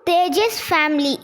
Tejas family.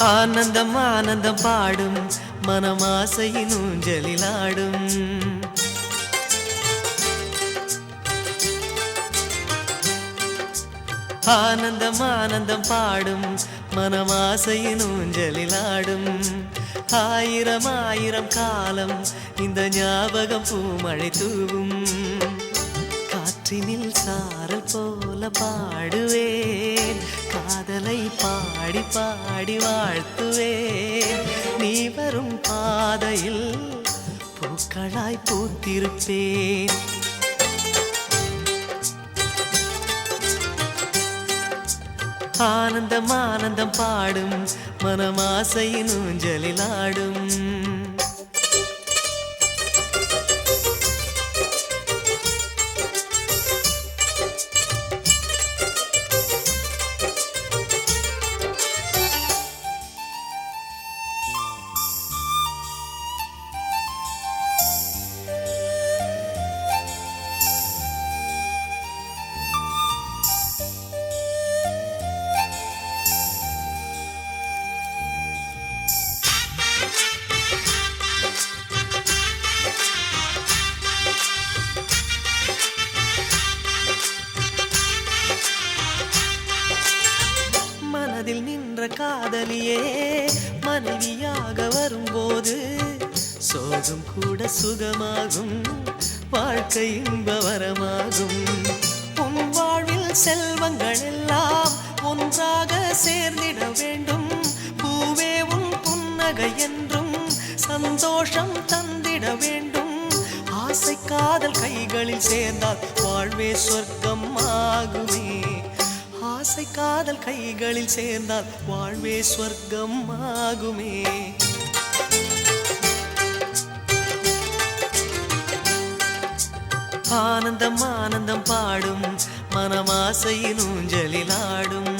ஆனந்தம் ஆனந்தம் பாடும் மனமாசையின் ஊஞ்சலிலாடும் ஆனந்தம் ஆனந்தம் பாடும் மனமாசையின் ஊஞ்சலிலாடும் ஆயிரம் ஆயிரம் காலம் இந்த ஞாபகம் பூமழை தூவும் காற்றினில் சாரல் போல பாடுவேன் காதலை பாடி பாடி வாழ்த்துவேன் நீ வரும் பாதையில் பூக்களாய் பூத்திருப்பேன் ஆனந்தம் ஆனந்தம் பாடும் மனமாசையின் ஊஞ்சலிலாடும் மனதில் நின்ற காதலியே மனைவியாக வரும்போது சோகம் கூட சுகமாகும் வாழ்க்கை இன்பவரமாகும் உன் வாழ்வில் செல்வங்கள் எல்லாம் ஒன்றாக சேர்ந்திட வேண்டும் பூவே உன் புன்னகை என்றும் சந்தோஷம் தந்திட வேண்டும் ஆசை காதல் கைகளில் சேர்ந்தால் வாழ்வே சொர்க்கம் ஆகுமே ஆசை காதல் கைகளில் சேர்ந்தால் வாழ்வே சொர்க்கம் ஆகுமே ஆனந்தம் ஆனந்தம் பாடும் மனமாசையின் ஊஞ்சலிலாடும்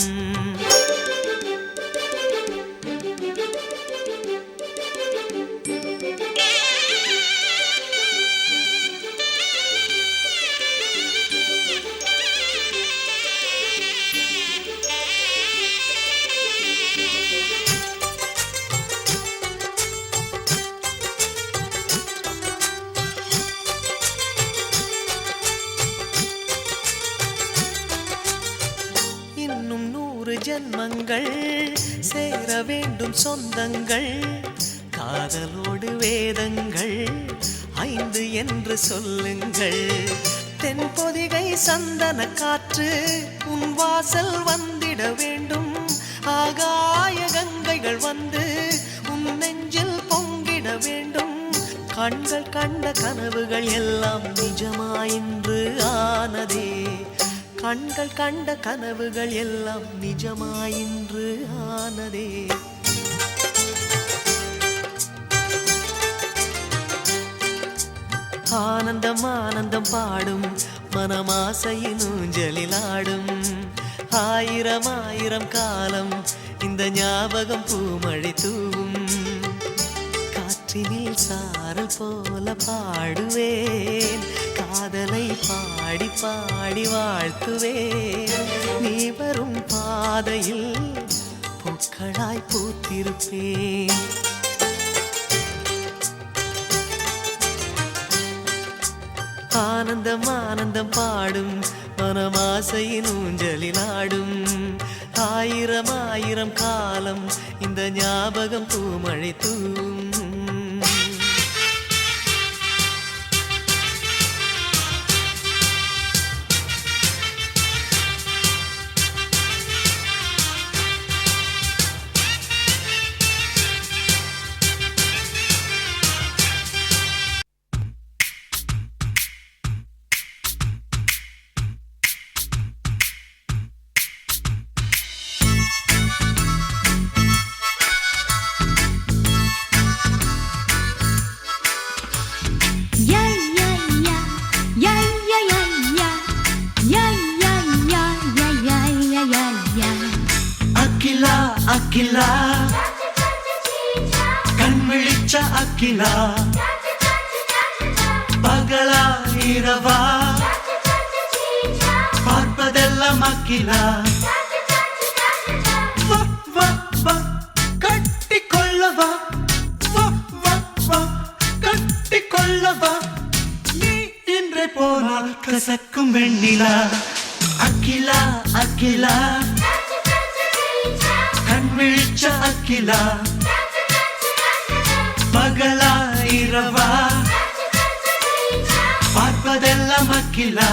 ஜன்மங்கள் சேர வேண்டும் சொந்தங்கள் காதலோடு வேதங்கள் 5 என்று சொல்லுங்கள் தென்பொதிகை சந்தன காற்று உன் வாசல் வந்திட வேண்டும் ஆகாய கங்கைகள் வந்து உன் நெஞ்சில் பொங்கிட வேண்டும் கண்கள் கண்ட கனவுகள் எல்லாம் நிஜமாயின்று ஆனதே கண்கள் கண்ட கனவுகள் எல்லாம் நிஜமாயின்று ஆனதே ஆனந்தம் ஆனந்தம் பாடும் மனமாசையின் ஊஞ்சலிலாடும் ஆயிரம் ஆயிரம் காலம் இந்த ஞாபகம் பூமழை தூவும் காற்றினில் சாரல் போல பாடுவேன் காதலை பாடி பாடி வாழ்த்துவேன் நீ வரும் பாதையில் பூக்களாய் பூத்திருப்பேன் ஆனந்தம் ஆனந்தம் பாடும் மனமாசையின் ஊஞ்சலிலாடும் ஆயிரம் ஆயிரம் காலம் இந்த ஞாபகம் பூமழை தூவும் அகிலா கண் விழிச்ச அகிலா பகலா இரவா பார்ப்பதெல்லாம் அகிலா கட்டி கொள்ளவா கட்டி கொள்ளவா நீ இன்றே போனால் கசக்கும் வெண்ணிலா அகிலா அகிலா கண் விழிச்ச அகிலா பகலா இரவா பார்ப்பதெல்லாம் அகிலா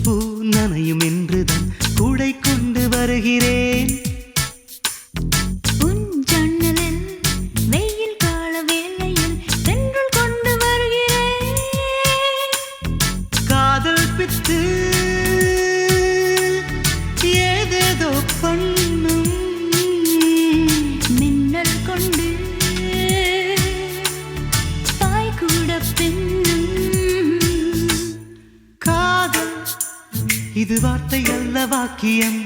பூ நனையும் என்றுதான் கூடை கொண்டு வருகிறேன் உன் ஜன்னலில் வெயில் கால வேளையில் தென்றல் கொண்டு வருகிறேன் காதல் பித்து ஏதேதோ பண்ணும் மின்னல் கொண்டு தாய் கூட பெண்ணும் இது வார்த்தை அல்ல வாக்கியம்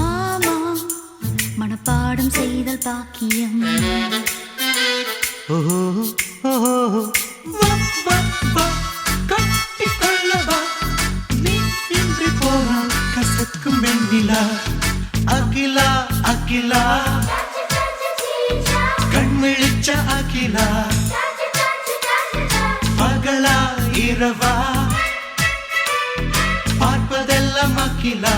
ஆமாம் மனப்பாடம் செய்தல் பாக்கியம் ஓஹோ ஓஹோ கட்டி கொள்ளவா நீ இன்றி போனால் கசக்கும் வெண்ணிலா அகிலா அகிலா கண் விழிச்ச அகிலா பகலா இரவா பார்ப்பதெல்லாம் அகிலா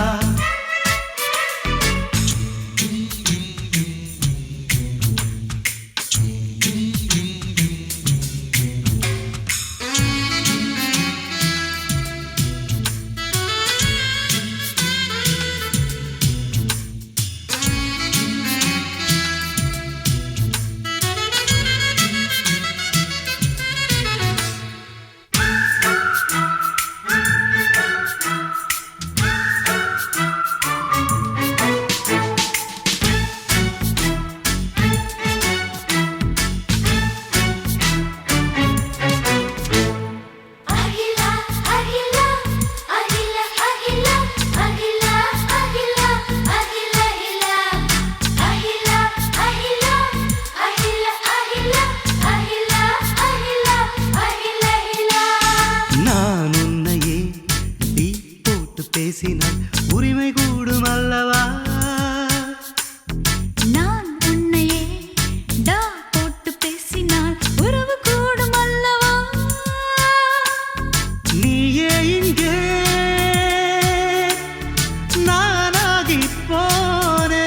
பேசினால் உரிமை கூடும் அல்லவா நான் உன்னையே டா போட்டு பேசினால் உறவு கூடும் அல்லவா நீயே இங்கே நானாகி போனே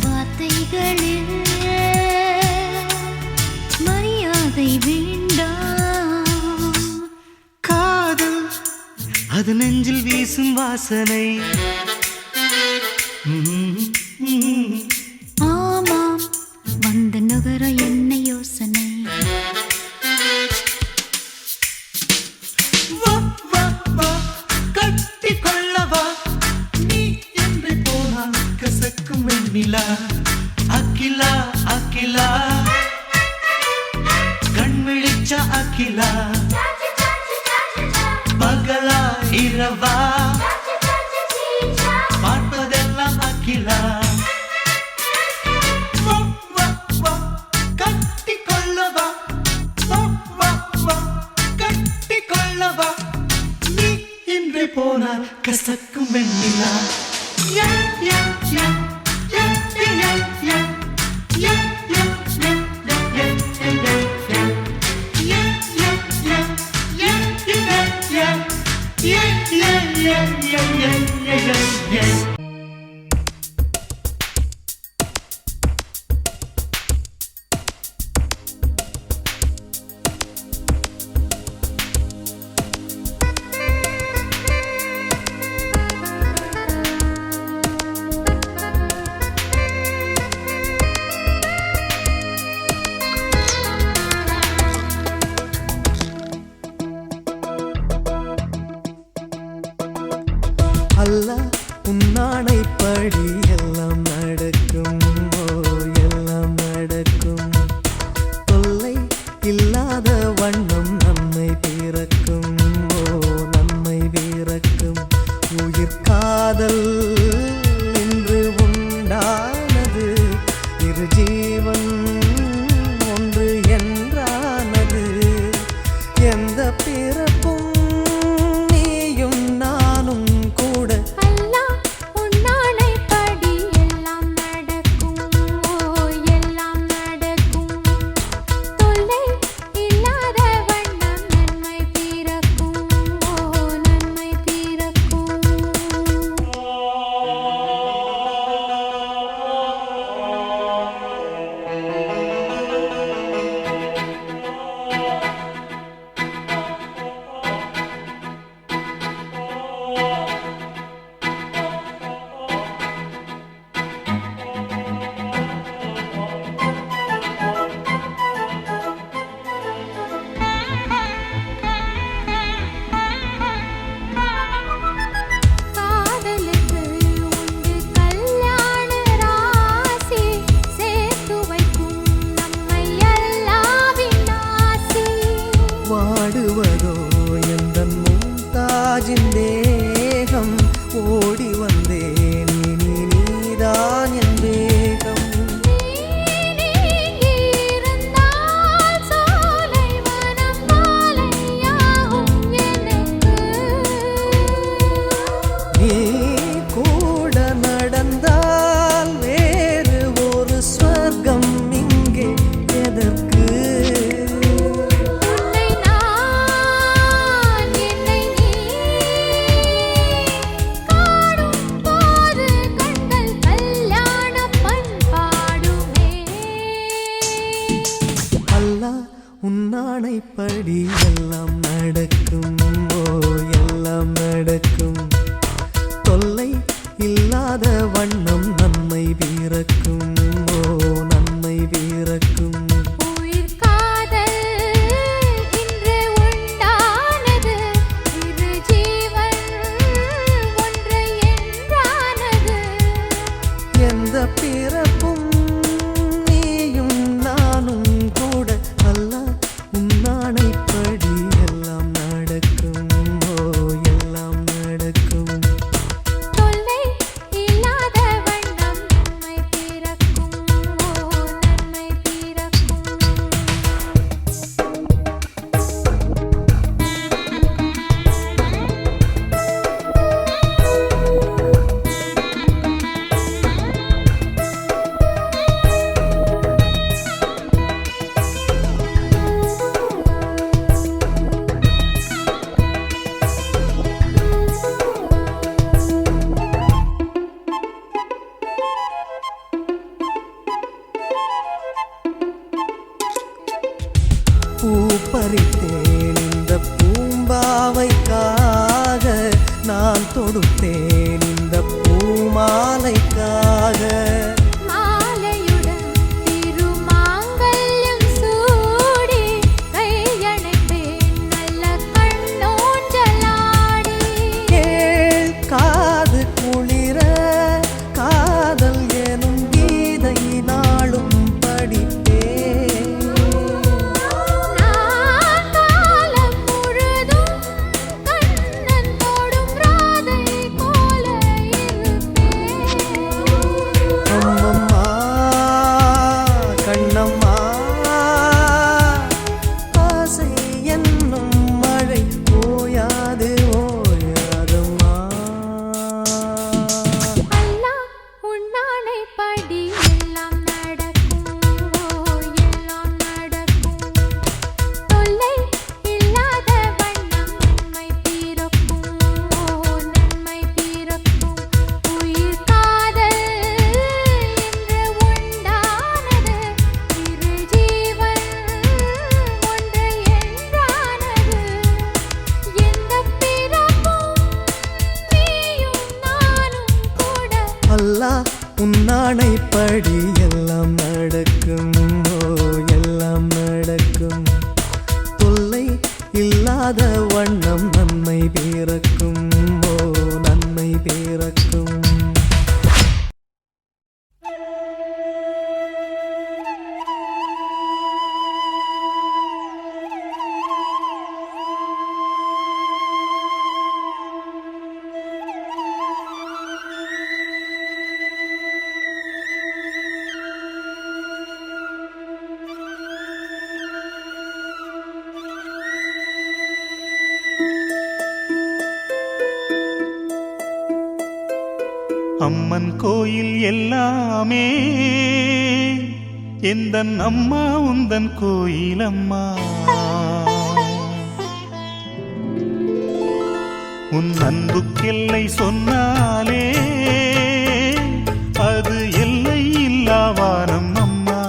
வார்த்தைகளில் மரியாதை வேண்டாம் காதல் அது நெஞ்சில் வீசும் வாசனை ஆமாம் வந்த நுகர என்ன யோசனை கட்டி கொள்ளவா நீ என்று போனால் கசக்கும் வெண்ணிலா அகிலா அகிலா கண் விழிச்ச அகிலா பகலா இரவா பார்ப்பதெல்லாம் அகிலா கட்டி கொள்ளவா கட்டி கொள்ளவா நீ இன்றே போனால் கசக்கும் வெண்ணிலா Yeah. உன்னானைப்படி எல்லாம் நடக்கும், ஓ எல்லாம் நடக்கும். தொல்லை இல்லாத வண்ணம் நன்மை பிறக்கும், ஓ நன்மை பிறக்கும். உயிர் காதல் என்று உண்டானது, இரு ஜீவன் ஒன்று என்றானது. எந்த பிறப்பும் நீயும் நானும் கூட. அல்லாஹ் உன்னானைப்படி எல்லாம் நடக்கும், ஓ எல்லாம் நடக்கும். தொல்லை இல்லாத வண்ணம் நன்மை பிறக்கும், ஓ நன்மை பிறக்கும். காதலுக்கு உண்டு கல்யாண ராசி, சேர்த்து வைக்கும் நம்மை எல்லாவின் ஆசி. வாடுவதோ எந்தன் மும்தாஜின் தேகம், ஓடி வந்தேன் இனி நீதான் என் வேகம். நீ இருந்தால் சோலை வனம் மாலையாகும் எனக்கு. நீ கூட நடந்தால் வேறு ஒரு ஸ்வர்க்கம் இங்கே எதற்கு? உன்னை நான் என்னை நீ காணும் போது கண்கள் கல்யாண பண்பாடுமே. அல்லாஹ் உன்னானைப்படி எல்லாம் நடக்கும், ஓ எல்லாம் நடக்கும். தொல்லை இல்லாத வண்ணம் நன்மை பிறக்கும், ஓ நன்மை பிறக்கும். உயிர் காதல் இன்று உண்டானது, இரு ஜீவன் ஒன்று என்றானது. எந்த பிறப்பும் நீயும் நானும் கூட. அல்லாஹ் உன்னானைப்படி எல்லாம் நடக்கும், ஓ எல்லாம் நடக்கும். தொல்லை இல்லாத வண்ணம் நன்மை பிறக்கும், ஓ நன்மை பிறக்கும். பூ பறித்தேன் இந்த பூம்பாவைக்காக, நான் தொடுத்தேன் இந்த பூமாலைக்காக. மாலையுடன் திருமாங்கல்யம் சூடி, கையணைப்பேன் நல்ல கண்ணோஞ்சலாடி. கேள் காது குளிர, காதல் எனும் கீதை நாளும் படிப்பேன். நான் காலம் முழுதும் கண்ணன் தொடும் ராதை போல இருப்பேன். அம்மம்மா கண்ணம்மா, ஆசை என்னும் மழை ஓயாது ஓயாதம்மா. அல்லாஹ் உன்னானைப்படி எல்லாம் நடக்கும், ஓ எல்லாம் நடக்கும். தொல்லை இல்லாத வண்ணம் நன்மை பிறக்கும், ஓ நன்மை பிறக்கும். உயிர் காதல் என்று உண்டானது, இரு ஜீவன் ஒன்று என்றானது. எந்த பிறப்பும் நீயும் நானும் கூட. அல்லாஹ் உன்னானைப்படி எல்லாம் நடக்கும், ஓ எல்லாம் நடக்கும். தொல்லை இல்லாத வண்ணம் நன்மை பிறக்கும், ஓ நன்மை பிறக்கும். அம்மன் கோயில் எல்லாமே எந்தன் அம்மா உந்தன் கோயிலம்மா. உன் அன்புக்கெல்லை சொன்னாலே அது எல்லை இல்லாவானம் அம்மா.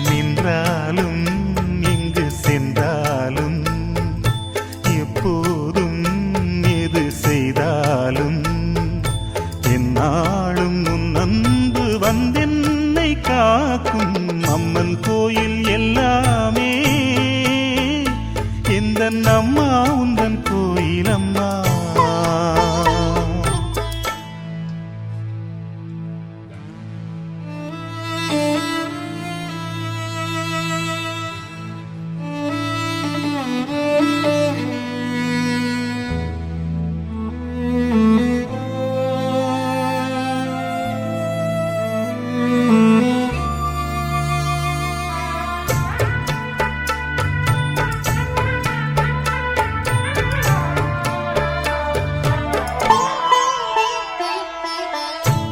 நின்றாலும் எங்கு சென்றாலும் எப்போதும் எது செய்தாலும் என்னாலும் உன் அன்பு வந்தென்னை காக்கும். அம்மன் கோயில் எல்லாமே எந்தன் அம்மா உந்தன் கோயிலம்மா.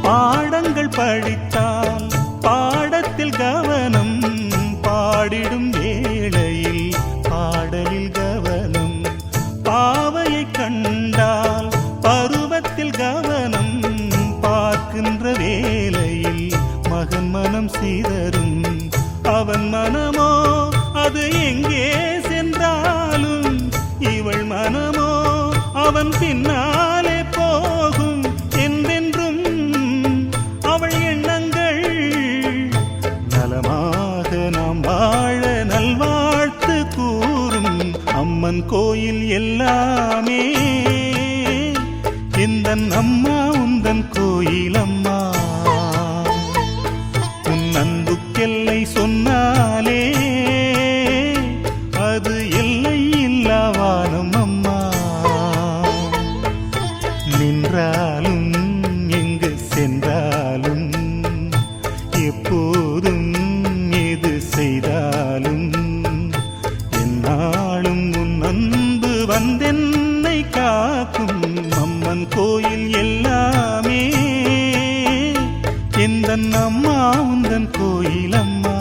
பாடங்கள் படித்தால் பாடத்தில் கவனம், பாடிடும் வேளையில் பாடலில் கவனம். பாவையை கண்டால் பருவத்தில் கவனம், பார்க்கின்ற வேளையில் மகன் மனம் சிதறும். அவன் மனமோ அது எங்கே சென்றாலும், இவள் மனமோ அவன் பின்னாலே போகும். என்றென்றும் அவள் எண்ணங்கள் நலமாக நாம் வாழ நல்வாழ்த்து கூறும். அம்மன் கோயில் எல்லாமே எந்தன் அம்மா உந்தன் கோயிலம்மா. உன் அன்புக்கெல்லை சொன்னாலே அது எல்லை இல்லாவானம் அம்மா. நின்றாலும் எங்கு சென்றாலும் எப்போதும் எது செய்தாலும் என்னாலும் உன் அன்பு வந்தென்னை காக்கும். அம்மன் கோயில் எல்லாமே எந்தன் அம்மா உந்தன் கோயிலம்மா.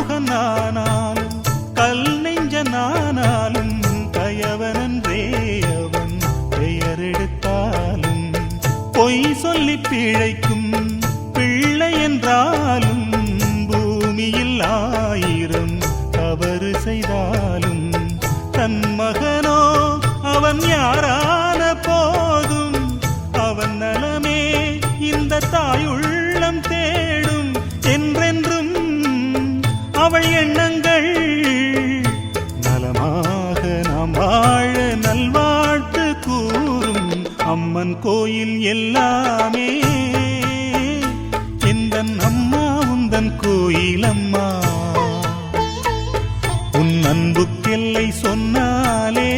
காமுகனானாலும் கல் நெஞ்சனானாலும் கயவனன்றே அவன் பெயரெடுத்தாலும், பொய் சொல்லி பிழைக்கும் பிள்ளை என்றாலும் பூமியில் 1000 தவறு செய்தாலும் தன் மகனோ அவன் யாரான போதும் அவன் நலமே இந்த தாயுள்ளம் தேடும். என்றென்றும் அவள் எண்ணங்கள் நலமாக நாம் வாழ நல்வாழ்த்து கூறும். அம்மன் கோயில் எல்லாமே எந்தன் அம்மா உந்தன் கோயிலம்மா. உன் அன்புக்கெல்லை சொன்னாலே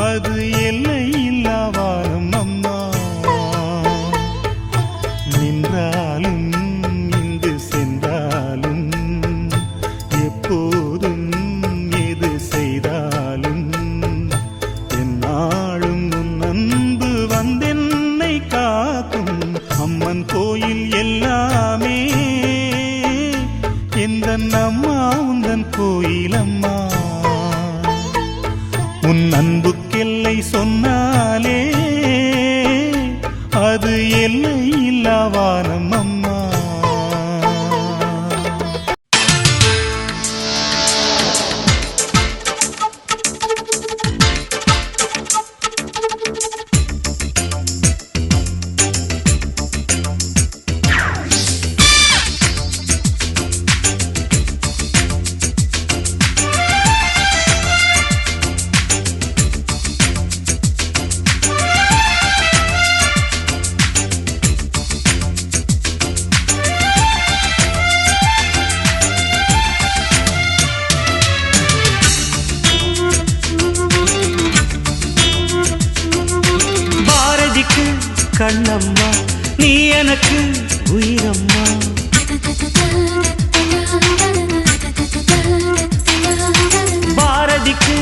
அது எல்லை இல்லாவானம் அம்மா. நின்றாலும் இங்கு சென்றாலும் எப்போதும் எது செய்தாலும் என்னாலும் உன் அன்பு வந்தென்னை காக்கும். அம்மன் கோயில் எல்லாமே எந்தன் அம்மா உந்தன் கோயிலம்மா. உன் அன்புக்கெல்லை சொன்னாலே அது எல்லை இல்லாவானம் அம்மா. கண்ணம்மா நீ எனக்கு உயிரம்மா. பாரதிக்கு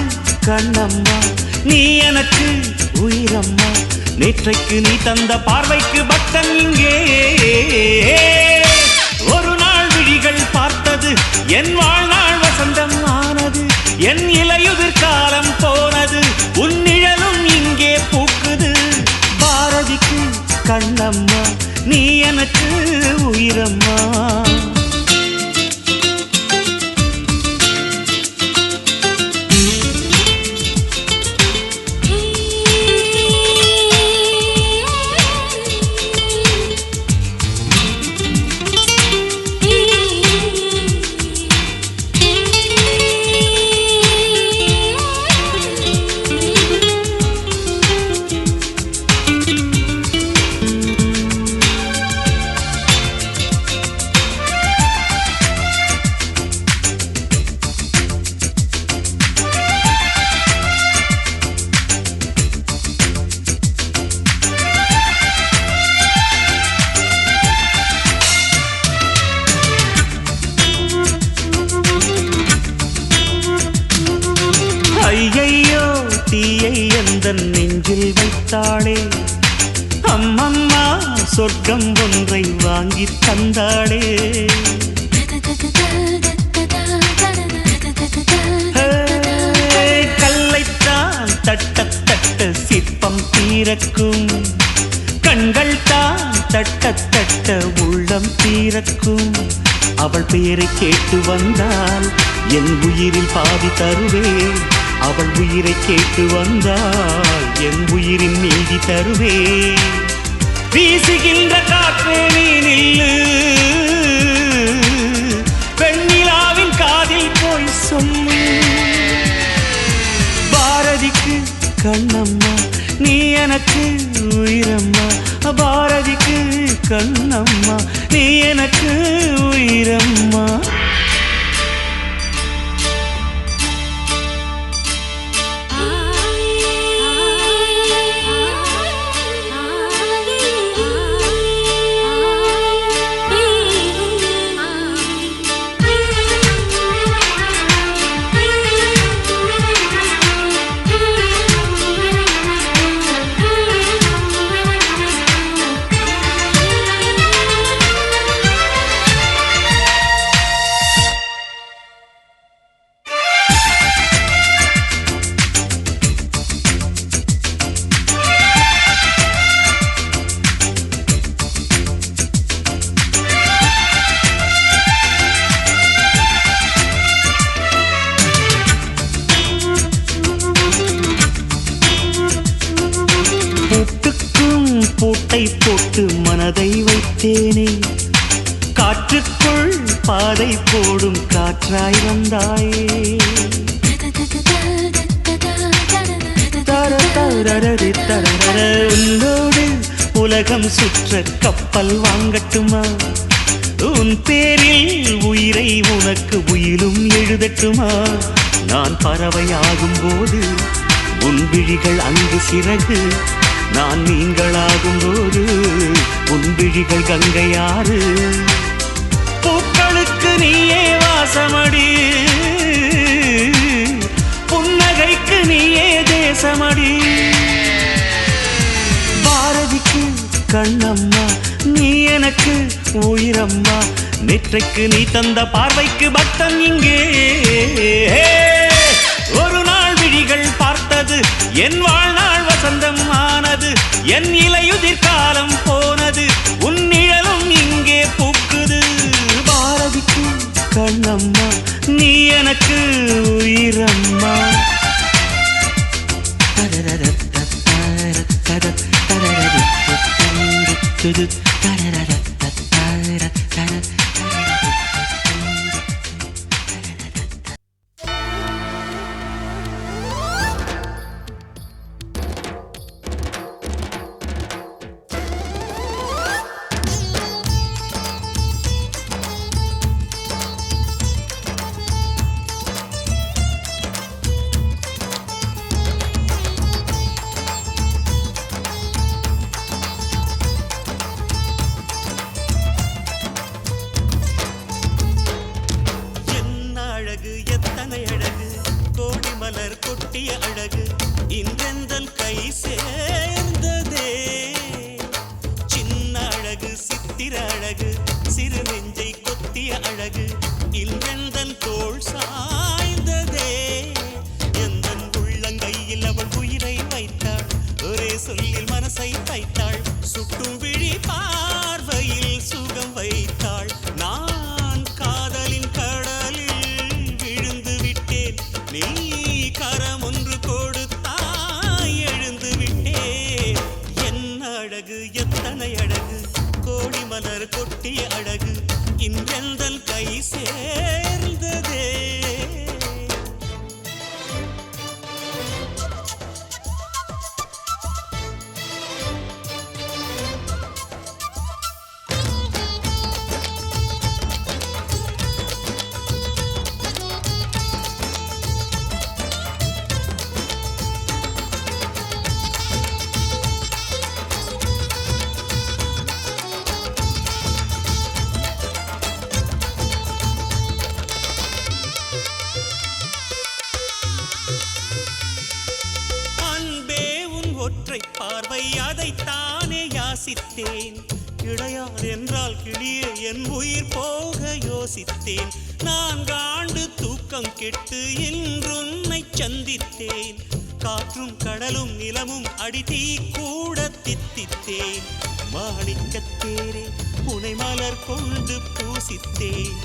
கண்ணம்மா நீ எனக்கு உயிரம்மா. நேற்றைக்கு நீ தந்த பார்வைக்கு பக்தன் இங்கே. ஒரு நாள் விழிகள் பார்த்தது என் வாழ்நாள் வசந்தம் ஆனது. என் இலையுதிர் காலம் போனது உன் நிழலும் இங்கே பூக்குது. பாரதிக்கு கண்ணம்மா நீ எனக்கு உயிரம்மா. ஐயையோ தீயை எந்தன் நெஞ்சில் வைத்தாளே. அம்மம்மா சொர்க்கம் ஒன்றை வாங்கி தந்தாளே. கல்லைத்தான் தட்ட தட்ட சிற்பம் தீரக்கும். கண்கள் தான் தட்ட தட்ட உள்ளம் தீரக்கும். அவள் பெயரை கேட்டு வந்தால் என் உயிரில் பாதி தருவேன். அவள் உயிரை கேட்டு வந்தால் என் உயிரின் மீதி தருவேன். வீசுகின்ற காற்றே நீ நில்லு, பெண்ணிலாவின் காதில் போய் சொல்லு. பாரதிக்கு கண்ணம்மா நீ எனக்கு உயிரம்மா. பாரதிக்கு கண்ணம்மா நீ எனக்கு உயிரம்மா. பூட்டை போட்டு மனதை வைத்தேனே. காற்றுக்குள் பாதை போடும் காற்றாய் வந்தாயே. உன்னோடு உலகம் சுற்ற கப்பல் வாங்கட்டுமா? உன் பேரில் உயிரை உனக்கு உயிலும் எழுதட்டுமா? நான் பறவையாகும் போது உன் விழிகள் அங்கு சிறகு. நான் நீங்களாகும் போது உன் விழிகள் கங்கையாறு. பூக்களுக்கு நீயே வாசமடி, புன்னகைக்கு நீயே தேசமடி. பாரதிக்கு கண்ணம்மா நீ எனக்கு உயிரம்மா. நேற்றைக்கு நீ தந்த பார்வைக்கு பக்தன் இங்கே. ஒரு நாள் விழிகள் பார்த்தது என் வாழ்நாள் வசந்தம் ஆனது. என் இலையுதிர் காலம் போனது உன் நிழலும் இங்கே பூக்குது. பாரதிக்கு கண்ணம்மா நீ எனக்கு உயிரம்மா. கொட்டிய அழகு இன்றெந்தன் கை சேர்ந்ததே. சின்ன அழகு சித்திர அழகு சிறு நெஞ்சை கொத்திய அழகு இன்றெந்தன் தோள் சாய்ந்ததே. எந்தன் உள்ளங்கையில் அவள் உயிரை வைத்தாள், ஒரே சொல்லில் மனசை தைத்தாள், சுட்டும் விழி பார்வையில் சுகம் வைத்தாள். நான் காதலின் கடலில் விழுந்து விட்டேன், நீ கரம் ஒன்று கொடுத்தாய் எழுந்து விட்டேன். என்ன அழகு எத்தனை அழகு கோடி மலர் கொட்டிய அழகு இன்றெந்தன் கை சேர்ந்ததே. ஒற்றை பார்வை அதைத்தானே யாசித்தேன். கிடையார் என்றால் கிளியே என் உயிர் போக யோசித்தேன். 4 ஆண்டு தூக்கம் கெட்டு இன்றுன்னை சந்தித்தேன். காற்றும் கடலும் நிலமும் அடித்தீ கூட தித்தித்தேன். மாணிக்கத்தேரே உனை மலர் கொண்டு பூசித்தேன்.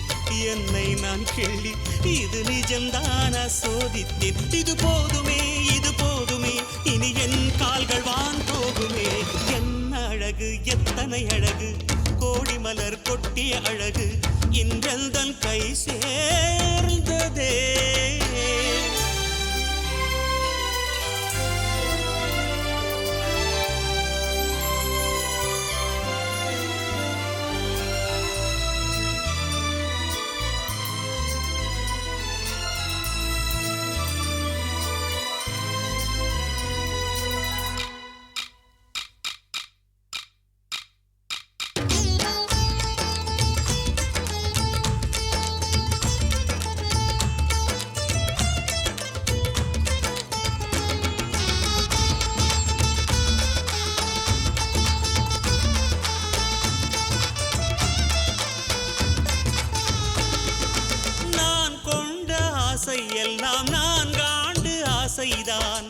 என்னை நான் கிள்ளி இது நிஜம்தான சோதித்தேன். இது போதுமே இது போதுமே இனி என் கால்கள் வான் போகுமே. என்ன அழகு எத்தனை அழகு கோடி மலர் கொட்டிய அழகு இன்றெந்தன் கை சேர்ந்ததே. எல்லாம் 4 ஆண்டு ஆசைதான்.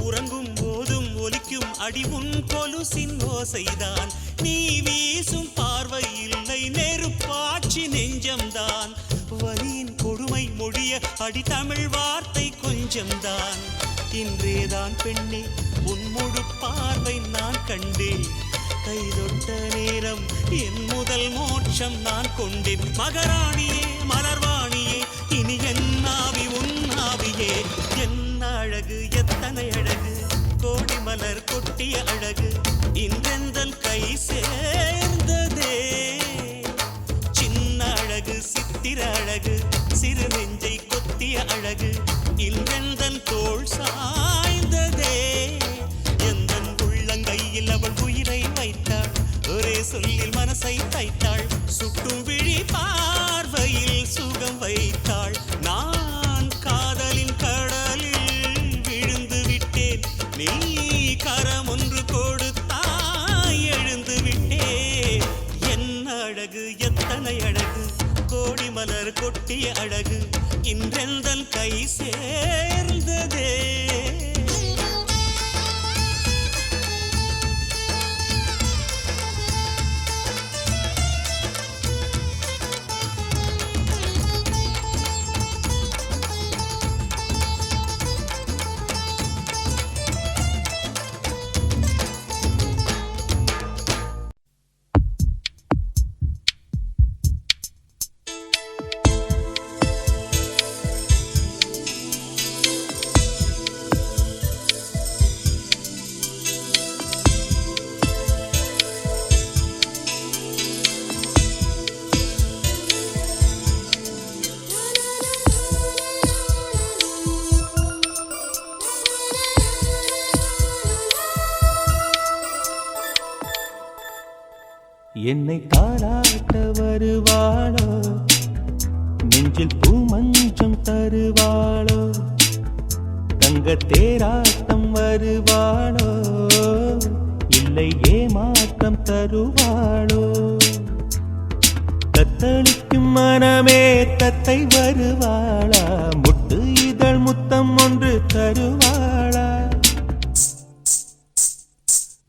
உறங்கும் போதும் ஒலிக்கும் அடி உன் கொலுசின் ஓசைதான். நீ வீசும் பார்வை இல்லை நெருப்பாட்சி நெஞ்சம்தான். வலியின் கொடுமை மொழிய அடி தமிழ் வார்த்தை கொஞ்சம்தான். இன்றேதான் பெண்ணே உன் முழு பார்வை நான் கண்டேன். கைதொட்ட நேரம் என் முதல் மோட்சம் நான் கொண்டேன். மகராணியே மலர்வாணியே இனி என் ஆவி உன் ஆவியே. என்ன அழகு எத்தனை அழகு கோடி மலர் கொட்டிய அழகு இன்றெந்தன் கை சேர்ந்ததே. சின்ன அழகு சித்திர அழகு சிறு நெஞ்சை கொத்திய அழகு இன்றெந்தன் தோள் சாய்ந்ததே. எந்தன் உள்ளங்கையில் அவள் உயிரை வைத்தாள், ஒரே சொல்லில் மனசை தைத்தாள், சுட்டும் விழி பார்வையில் சுகம் வைத்தாள். நான் காதலின் கடலில் விழுந்து விட்டேன், நீ கரம் ஒன்று கொடுத்தாய் எழுந்து விட்டேன். என்ன அழகு எத்தனை அழகு கோடி மலர் கொட்டிய அழகு இன்றெந்தன் கை சேர்ந்ததே. என்னை தாளாட்ட வருவாளோ, நெஞ்சில் பூமஞ்சம் தருவாளோ, தங்க தேராட்டம் வருவாளோ இல்லை ஏமாற்றம் தருவாளோ தத்தளிக்கும் மனமே தத்தை வருவாளா முட்டு இதழ் முத்தம் ஒன்று தருவாளா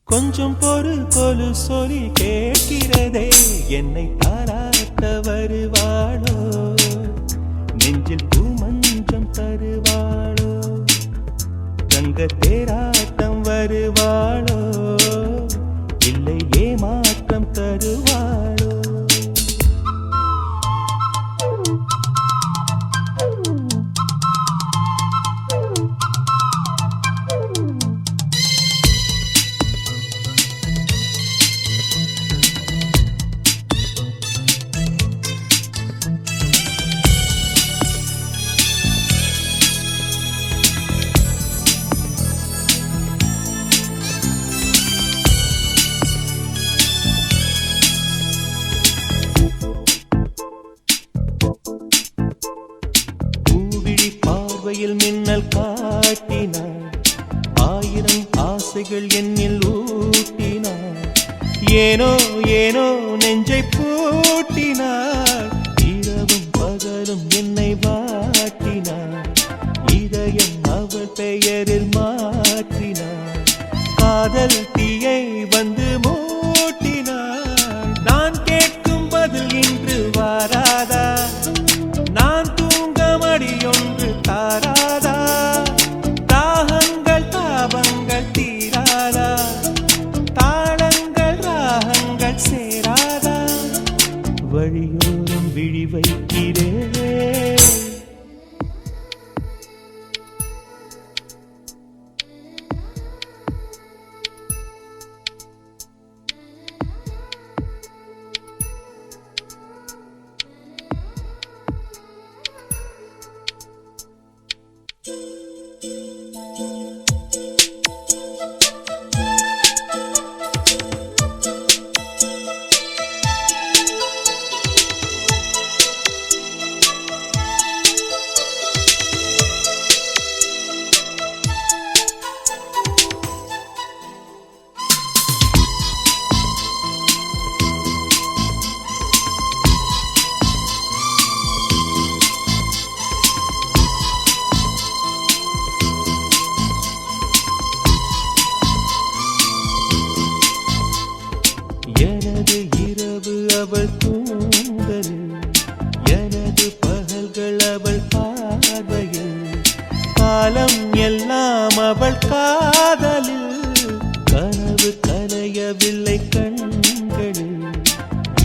கொஞ்சம் பொறு கொலு சொல்லி கேட்கிறதே என்னை தாராட்ட வருவாளோ நெஞ்சில் பூமஞ்சம் தருவாளோ தங்க தேராட்டம் வருவாளோ இல்லை ஏமாற்றம் தருவாளோ மின்னல் காட்டினாள் ஆயிரம் ஆசைகள் என்னில் ஊட்டினாள் ஏனோ ஏனோ நெஞ்சை பூட்டினாள் இரவும் பகலும் என்னை வாட்டினாள் இதயம் அவள் பெயரில் மாற்றினாள் காதல் தீயை வந்து மூட்டினாள் நான் கேட்கும் பதில் இன்று வாராதா நான் தூங்க மடியொன்று தாராதா தாகங்கள் தாபங்கள் தீராதா தாளங்கள் ராகங்கள் சேராதா வழியோரம் விழி வைக்கிறேன் எனது இரவு அவள் தூங்கலில் எனது பகல்கள் அவள் பார்வையில் காலம் எல்லாம் அவள் காதலில் கனவு கலையவில்லை கண்களில்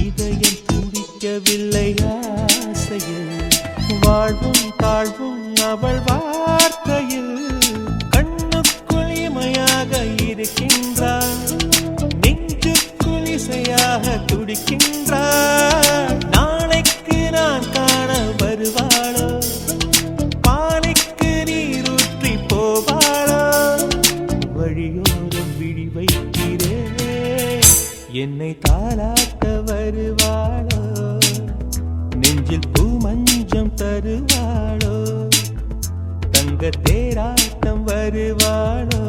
இதயம் துடிக்கவில்லை ஆசையில் வாழ்வும் தாழ்வும் அவள் வார்த்தையில் கண்ணுக்குள் இமையாக இருக்கின்றாள் இசையாக துடிக்கின்றாள் நாளைக்கு நான் காண வருவாளோ பானைக்கு நீரூற்றி போவாளோ வழியோரம் விழி வைக்கிறேன் என்னை தாளாட்ட வருவாளோ நெஞ்சில் பூமஞ்சம் தருவாளோ தங்க தேராட்டம் வருவாளோ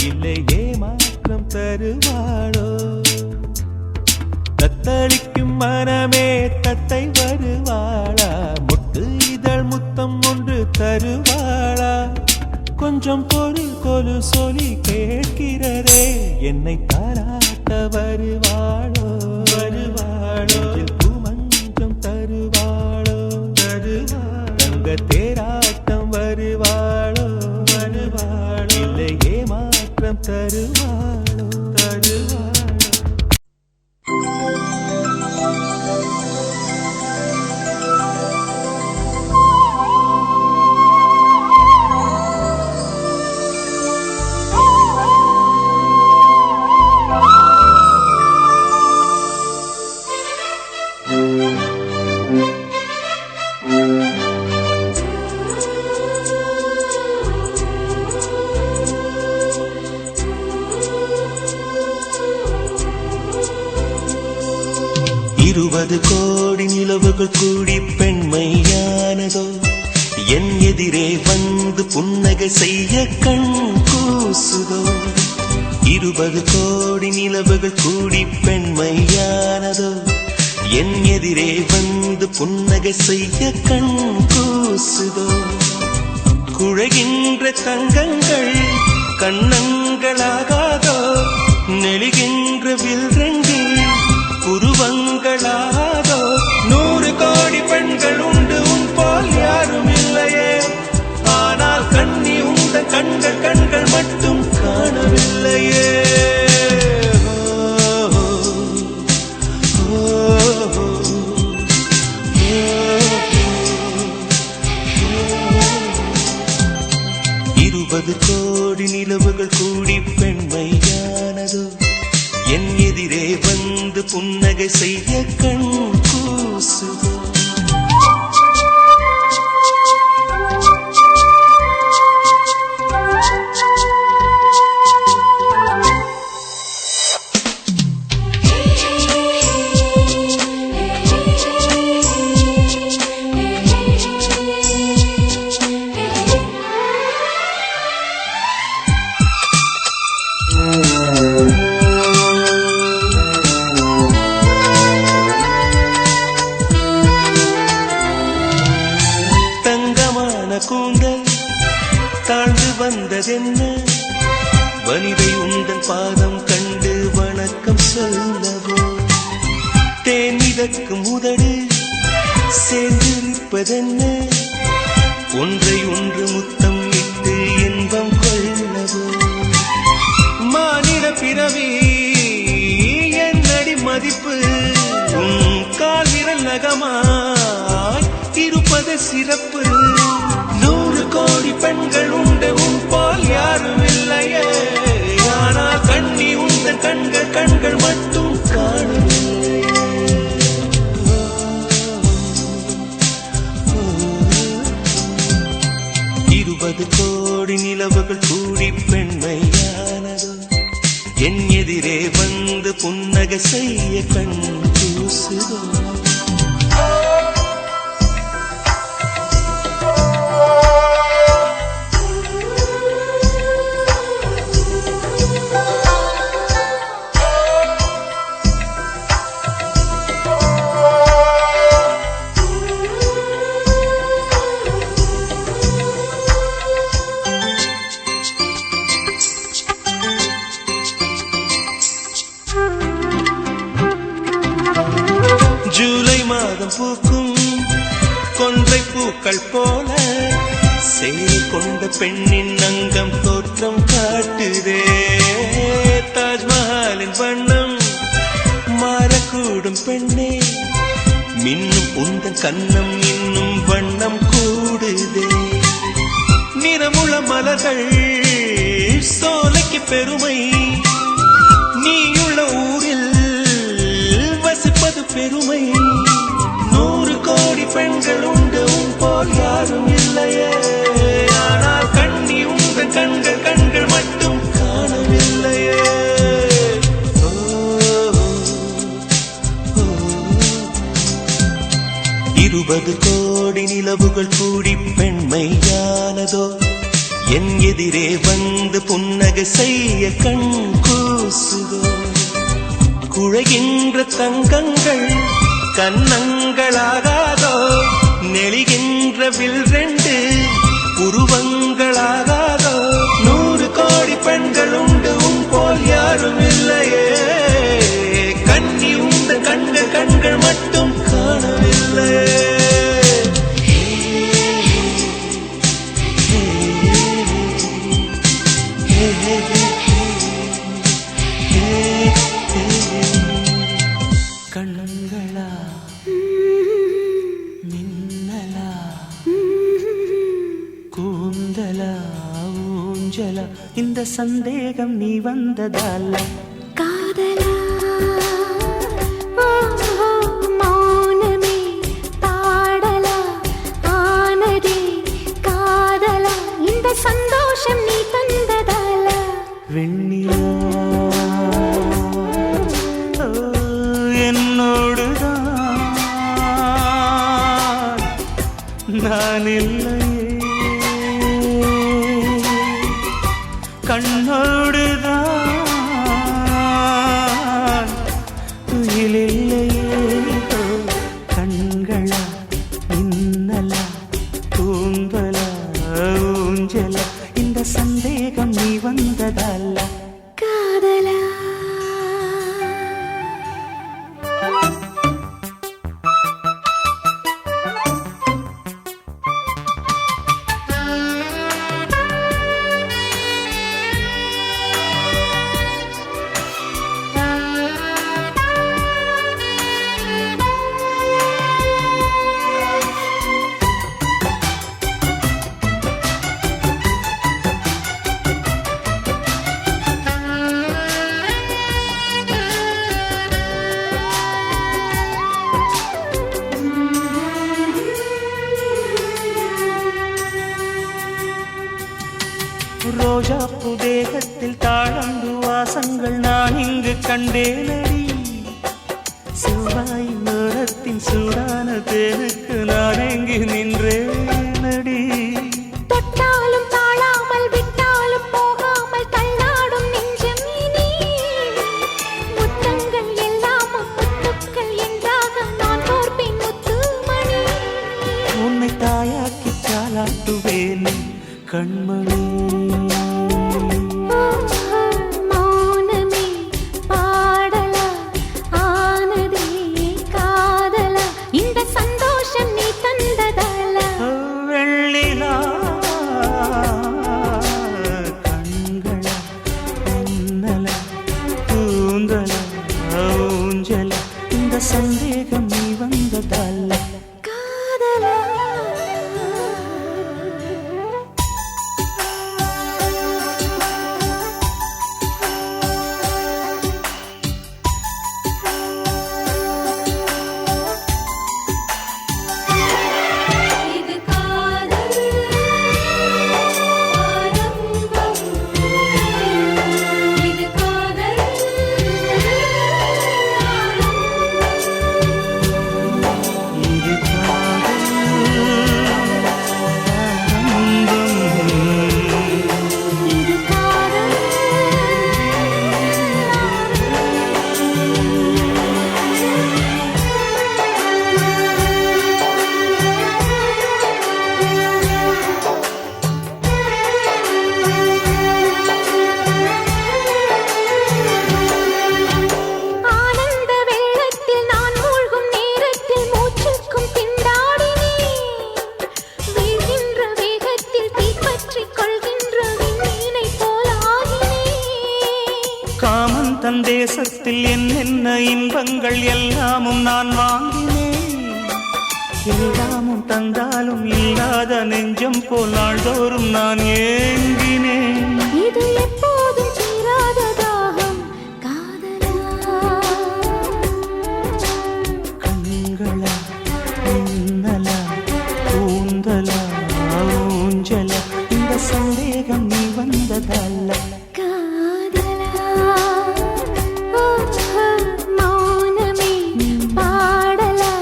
இல்லை ஏமாற்றம் தருவாளோ தத்தளிக்கும் மனமே தத்தை வருவாளா முட்டு இதழ் முத்தம் ஒன்று தருவாளா கொஞ்சம் பொறு கொலு சொல்லி கேட்கிறதே என்னை தாராட்ட வருவாளோ வருவாளோ பூமஞ்சம் தருவாளோ தருவாளோ தங்க தேராட்டம் வருவாளோ வருவாளோ இல்லை ஏமாற்றம் தருவாளோ தருவாளோ இருபது கோடி நிலவுகள் கூடி பெண்மையானதோ என் எதிரே வந்து வந்து புன்னகை செய்ய கண் கூசுதோ 20 கோடி நிலவுகள் கூடி பெண்மையானதோ என் எதிரே வந்து புன்னகை செய்ய கண் கூசுதோ குழைகின்ற தங்கங்கள் கண்ணங்களாகாதோ நெளிகின்ற வில்ரங்கில் புருவங்களாகாதோ 100 கோடி பெண்கள் உண்டு உன் போல் யாரும் இல்லையே ஆனால் கண்ணி உந்த கண்கள் மட்டும் காணவில்லையே கோடி நிலவுகள் கூடி பெண்மையானதோ என் எதிரே வந்து புன்னகை செய்ய கண் கூசுதோ கூந்தல் தாழ்ந்து வந்ததென்ன வனிதை உந்தன் பாதம் கண்டு வணக்கம் சொல்லவோ தேன் மிதக்கும் உதடு சேர்ந்திருப்பதென்ன ஒன்றை ஒன்று முத்தம் இட்டு இன்பம் கொள்ளவோ மானிட பிறவி என்னடி மதிப்பு உன் கால் விரல் நகமாய் இருப்பது சிறப்பு 100 கோடி பெண்கள் உண்டு உன் போல் யாரும் இல்லையே ஆனால் கண்ணி உந்த கண்கள் மட்டும் காணவில்லையே 20 கோடி நிலவுகள் கூடி பெண்மையானதோ என் எதிரே வந்து புன்னகை செய்ய கண் கூசுதோ ஜூலை மாதம் பூக்கும் கொன்றை பூக்கள் போல சேலை கொண்ட பெண்ணின் அங்கம் தோற்றம் காட்டுதே தாஜ்மஹாலின் வண்ணம் மாறக்கூடும் பெண்ணே மின்னும் உந்தன் கண்ணம் இன்னும் வண்ணம் கூடுதே நிறமுள்ள மலர்கள் சோலைக்கு பெருமை நீயுள்ள ஊரில் வசிப்பது பெருமை 100 கோடி பெண்கள் உண்டு உன் போல் யாரும் இல்லையே ஆனால் கண்ணி உங்க கண்கள் மட்டும் காணவில்லையே 20 கோடி நிலவுகள் கூடி பெண்மையானதோ என் எதிரே வந்து புன்னகை செய்ய கண் கூசுதோ குழைகின்ற தங்கங்கள் கண்ணங்களாகாதோ நெளிகின்ற வில்ரெண்டு புருவங்களாகாதோ 100 கோடி பெண்கள் உண்டு உன் போல் யாரும் இல்லையே கண்ணி உந்த கண்கள் மட்டும் காணவில்லையே கண்ணங்களா மின்னலா கூந்தலா ஊஞ்சலா இந்த சந்தேகம் நீ வந்ததால காதலா மௌனமே பாடலா ஆனதே காதலா இந்த சந்தோஷம் நீ தந்ததால வெண்ணிலா என்னோடுதான் நான் இல்லையே கண்ணோடுதான் துயிலில்லையே கண்களா மின்னலா தூங்கலா ஊஞ்சலா இந்த சந்தேகம் நீ வந்ததல்ல காதலா ரோஜா புதேகத்தில் தாழம்பு வாசங்கள் நான் இங்கு கண்டேனடி செவ்வாய் நேரத்தின் சூடான தேனுக்கு நான் எங்கு நின்றேனடி தொட்டாலும் தாழாமல் விட்டாலும் போகாமல் தள்ளாடும் நெஞ்சம் இனி முத்தங்கள் எல்லாம் முத்துக்கள் என்றாக நான் தோற்பின் முத்துமணி உன்னை தாயாக்கி தாளாட்டுவேனே கண்மணி மௌனமே பாடலா ஆனதே காதலா இந்த சந்தோஷம் நீ தந்ததால வெள்ளிலா கண்களா மின்னலா தூந்தலா ஊஞ்சலா இந்த சந்தேகம் நீ வந்ததல்ல காதலா இது காதல் ஆரம்பம் இது காதல் இது காதல் ஆரம்பம். இது காதல் ஆனந்த வெள்ளத்தில் நான் மூழ்கும் நேரத்தில் மூச்சுக்கும் திண்டாடினேன் வீழ்கின்ற வேகத்தில் தீப்பற்றிக் கொள்கின்ற விண்மீனை போலாகினேன் காமன் தன் தேசத்தில் என்னென்ன இன்பங்கள் எல்லாமும் நான் வாங்கினேன் எல்லாமும் தந்தாலும் இல்லாத நெஞ்சம் போல் நாள்தோறும் நான் ஏங்கினேன் இது எப்போதும் தீராத தாகம் காதலா கண்களா மின்னலா கூந்தலா ஊஞ்சலா இந்த சந்தேகம் நீ வந்ததல்ல காதலா மௌனமே பாடலா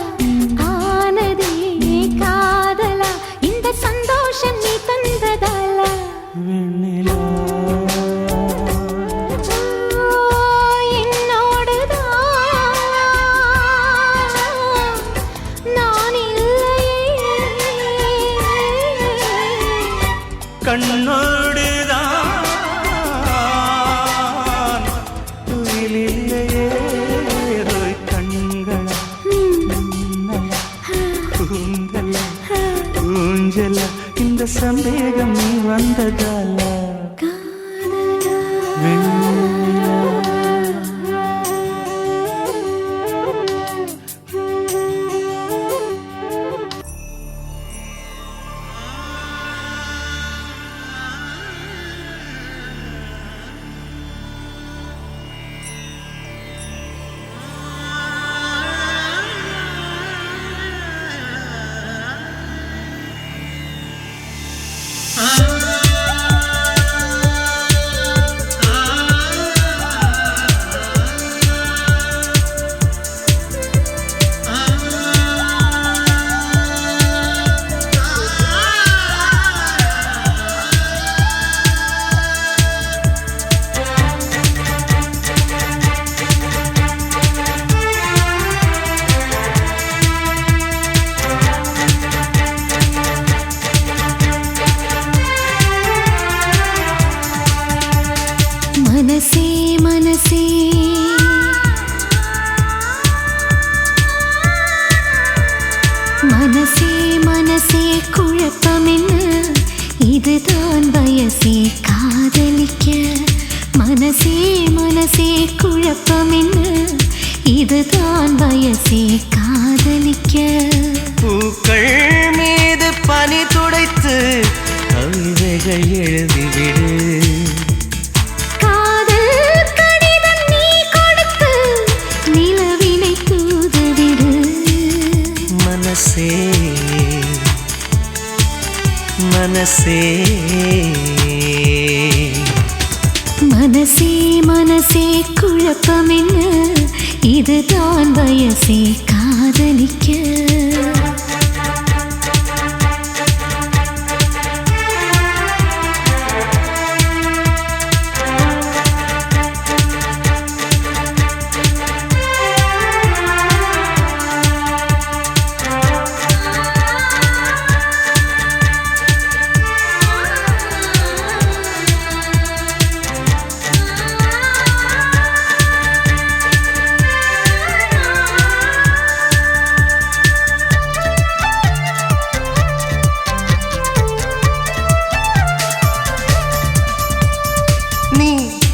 ஆனதே காதலா இந்த சந்தோஷம் நீ தந்ததால வெண்ணிலா என்னோடுதான் நான் இல்லையே கண்ணோடுதான் துயிலில்லையே கண்களா மின்னலா கூந்தலா ஊஞ்சலா இந்த சந்தேகம் நீ வந்ததால காதலா வெண்ணிலா ஆ வயசே காதலிக்க மனசே மனசே குழப்பம் என்ன இதுதான் வயசே காதலிக்க பூக்கள் மீது பனி துடைத்து கவிதைகள் எழுதிவிடு காதல் கடிதம் நீ கொடுத்து நிலவினை தூதுவிடு மனசே மனசே மனசே மனசே குழப்பம் என்ன இதுதான் வயசே காதலிக்க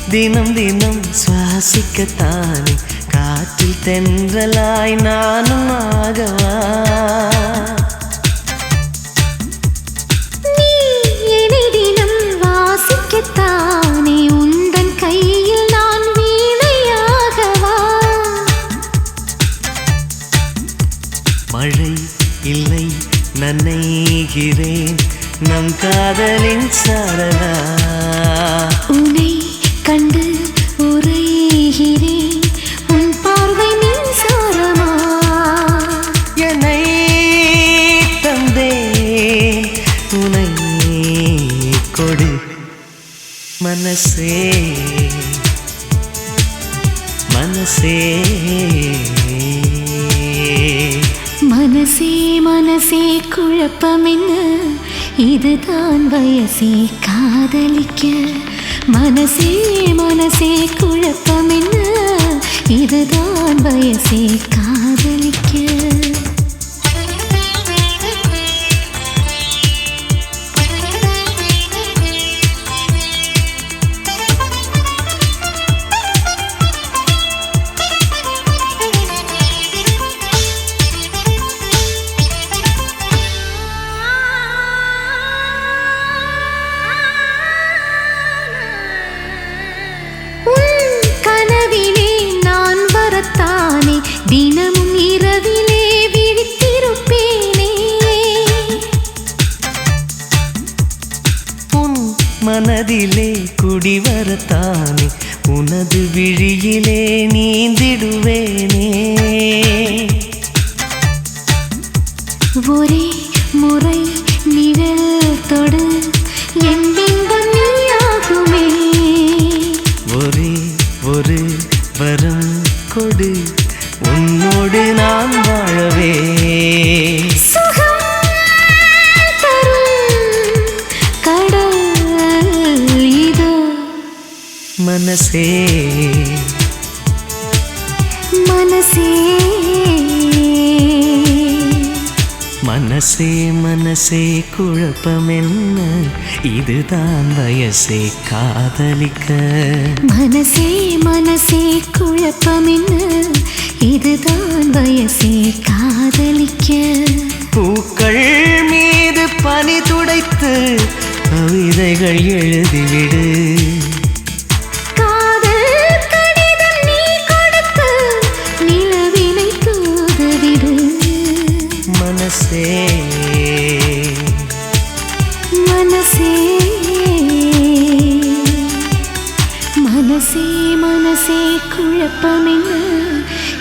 தினம் தினம் சுவாசிக்கத்தானே காற்றில் தென்றலாய் நானும் ஆகவா நீ என்னை தினம் வாசிக்கத்தானே உந்தன் கையில் நான் வீணையாகவா மழை இல்லை நனைகிறேன் நம் காதலின் சாரலா உன்னை கண்டு உரைகிறேன் உன் பார்வை மின்சாரமா என்னை தந்தேன் உனை கொடு மனசே மனசே மனசே மனசே குழப்பம் என்ன இதுதான் வயசே காதலிக்க மனசே மனசே குழப்பம் என்ன இதுதான் வயசே காதலிக்க தினமும் இரவிலே விழித்திருப்பேனே உன் மனதிலே குடிவரத்தானே உனது விழியிலே நீந்திடுவேனே ஒரே முறை நிழல் தொடு என் பிம்பம் நீயாகுமே ஒரே ஒரு வரம் கொடு உன்னோடு நான் வாழவே சுகம் தரும் கடல் இதோ மனசே மனசே மனசே மனசே குழப்பம் என்ன இதுதான் வயசே காதலிக்க மனசே மனசே குழப்பம் என்ன இதுதான் வயசே காதலிக்க பூக்கள் மீது பனி துடைத்து கவிதைகள் எழுதிவிடு காதல் கடிதம் நீ கொடுத்து நிலவினை தூதுவிடு மனசே மனசே மனசே மனசே குழப்பம் என்ன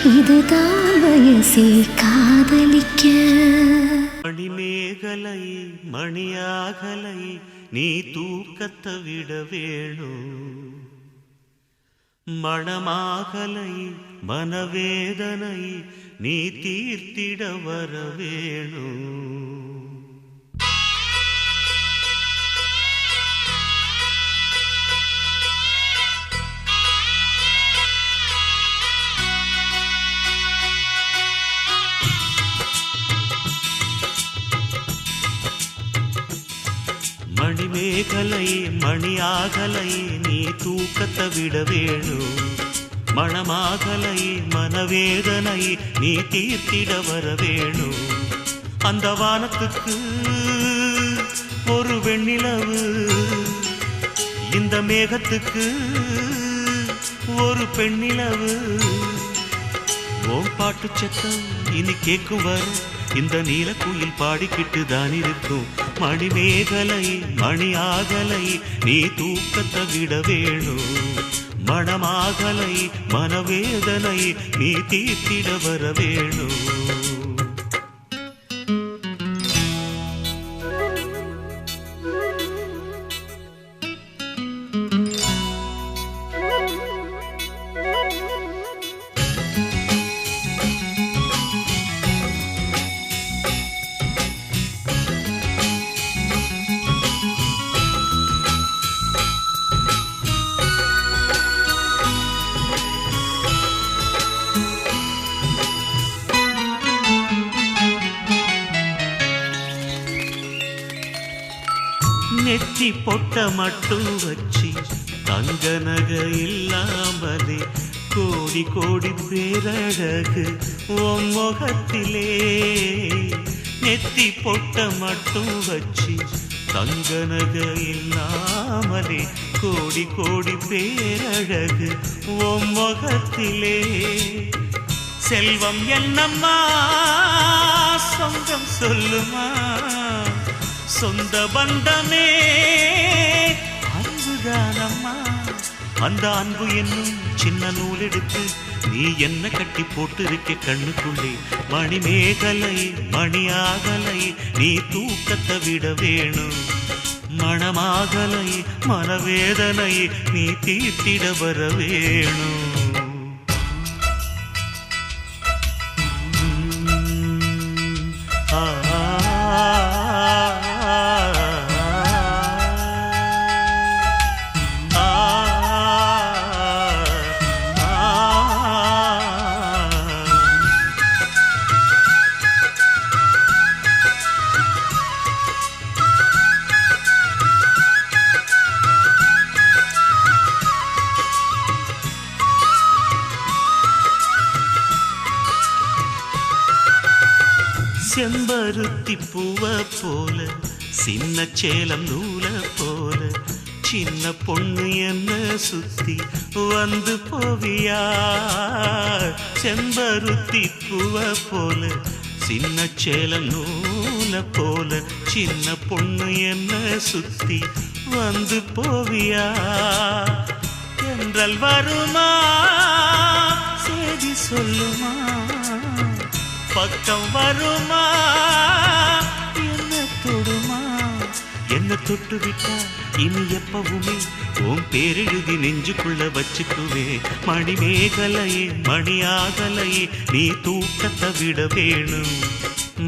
இதுதான் வயசே காதலிக்க மணிமேகலை மணியாகலை நீ தூக்கத்தை விட வேணும் மணமாகலை மனவேதனை நீ தீர்த்திட வர வேணும் மணிமேகலையே மணியாகலையே நீ தூக்கத்தை விட வேணும். மணமாகலையே மனவேதனையே நீ தீர்த்திட வர வேணும். அந்த வானத்துக்கு ஒரு வெண்ணிலவு, இந்த மேகத்துக்கு ஒரு பெண்ணிலவு. ஓம் பாட்டு சத்தம் இனி கேட்கும் வர இந்த நீலக்குயில் பாடிக்கிட்டு தான் இருக்கும். மணிமேகலை மணியாகலை நீ தூக்கத்தை விட வேணும். மணமாகலை மனவேதனை நீ தீர்த்திட வர வேணும். நெற்றி பொட்ட மட்டும் வச்சு தங்க நகை இல்லாமலே கோடி கோடி பேரழகு உன் முகத்திலே. நெத்தி பொட்ட மட்டும் வச்சு தங்க நகை இல்லாமலே கோடி கோடி பேரழகு உன் முகத்திலே. செல்வம் என்னம்மா சொந்தம் சொல்லுமா, சொந்த பந்தமே அன்புதானம்மா. அந்த அன்பு என்னும் சின்ன நூல் எடுத்து நீ என்ன கட்டி போட்டு இருக்க கண்ணுக்குள்ளே. மணிமேகலை மணியாகலை நீ தூக்கத்தை விட வேணும். மணமாகலை மனவேதனை நீ தீர்த்திட வர வேணும். செம்பருத்தி பூவ போல சின்ன சேலம் நூல போல சின்ன பொண்ணு என்ன சுத்தி வந்து போவியா. செம்பருத்தி பூவ போல சின்ன சேலம் நூல போல சின்ன பொண்ணு என்ன சுத்தி வந்து போவியா. என்றல் வருமா செய்தி சொல்லுமா, பக்கம் வருமா என்ன தொடுமா. என்ன தொட்டு விட்டா இனி எப்பவுமே உன் பேரெழுதி நெஞ்சுக்குள்ள வச்சுக்குவே. மணிமேகலையே மணியாகலையே நீ தூக்கத்தை விட வேணும்.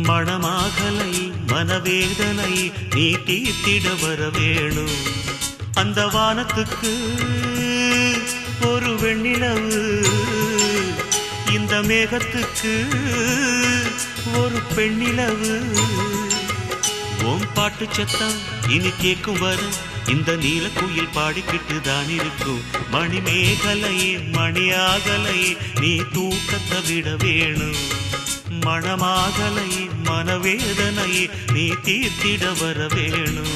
மணமாகலை மனவேதனை நீ தீர்த்திட வர வேணும். அந்த வானத்துக்கு ஒரு வெண்ணிலவு, இந்த மேகத்துக்கு ஒரு பெண்ணிலவு. ஓம் பாட்டு சத்தம் இனி கேட்கும் வர இந்த நீலக்குயில் பாடிக்கிட்டு தான் இருக்கும். மணிமேகலையே மணியாகலையே நீ தூக்கத்தை விட வேணும். மணமாகலையே மனவேதனையே நீ தீர்த்திட வர வேணும்.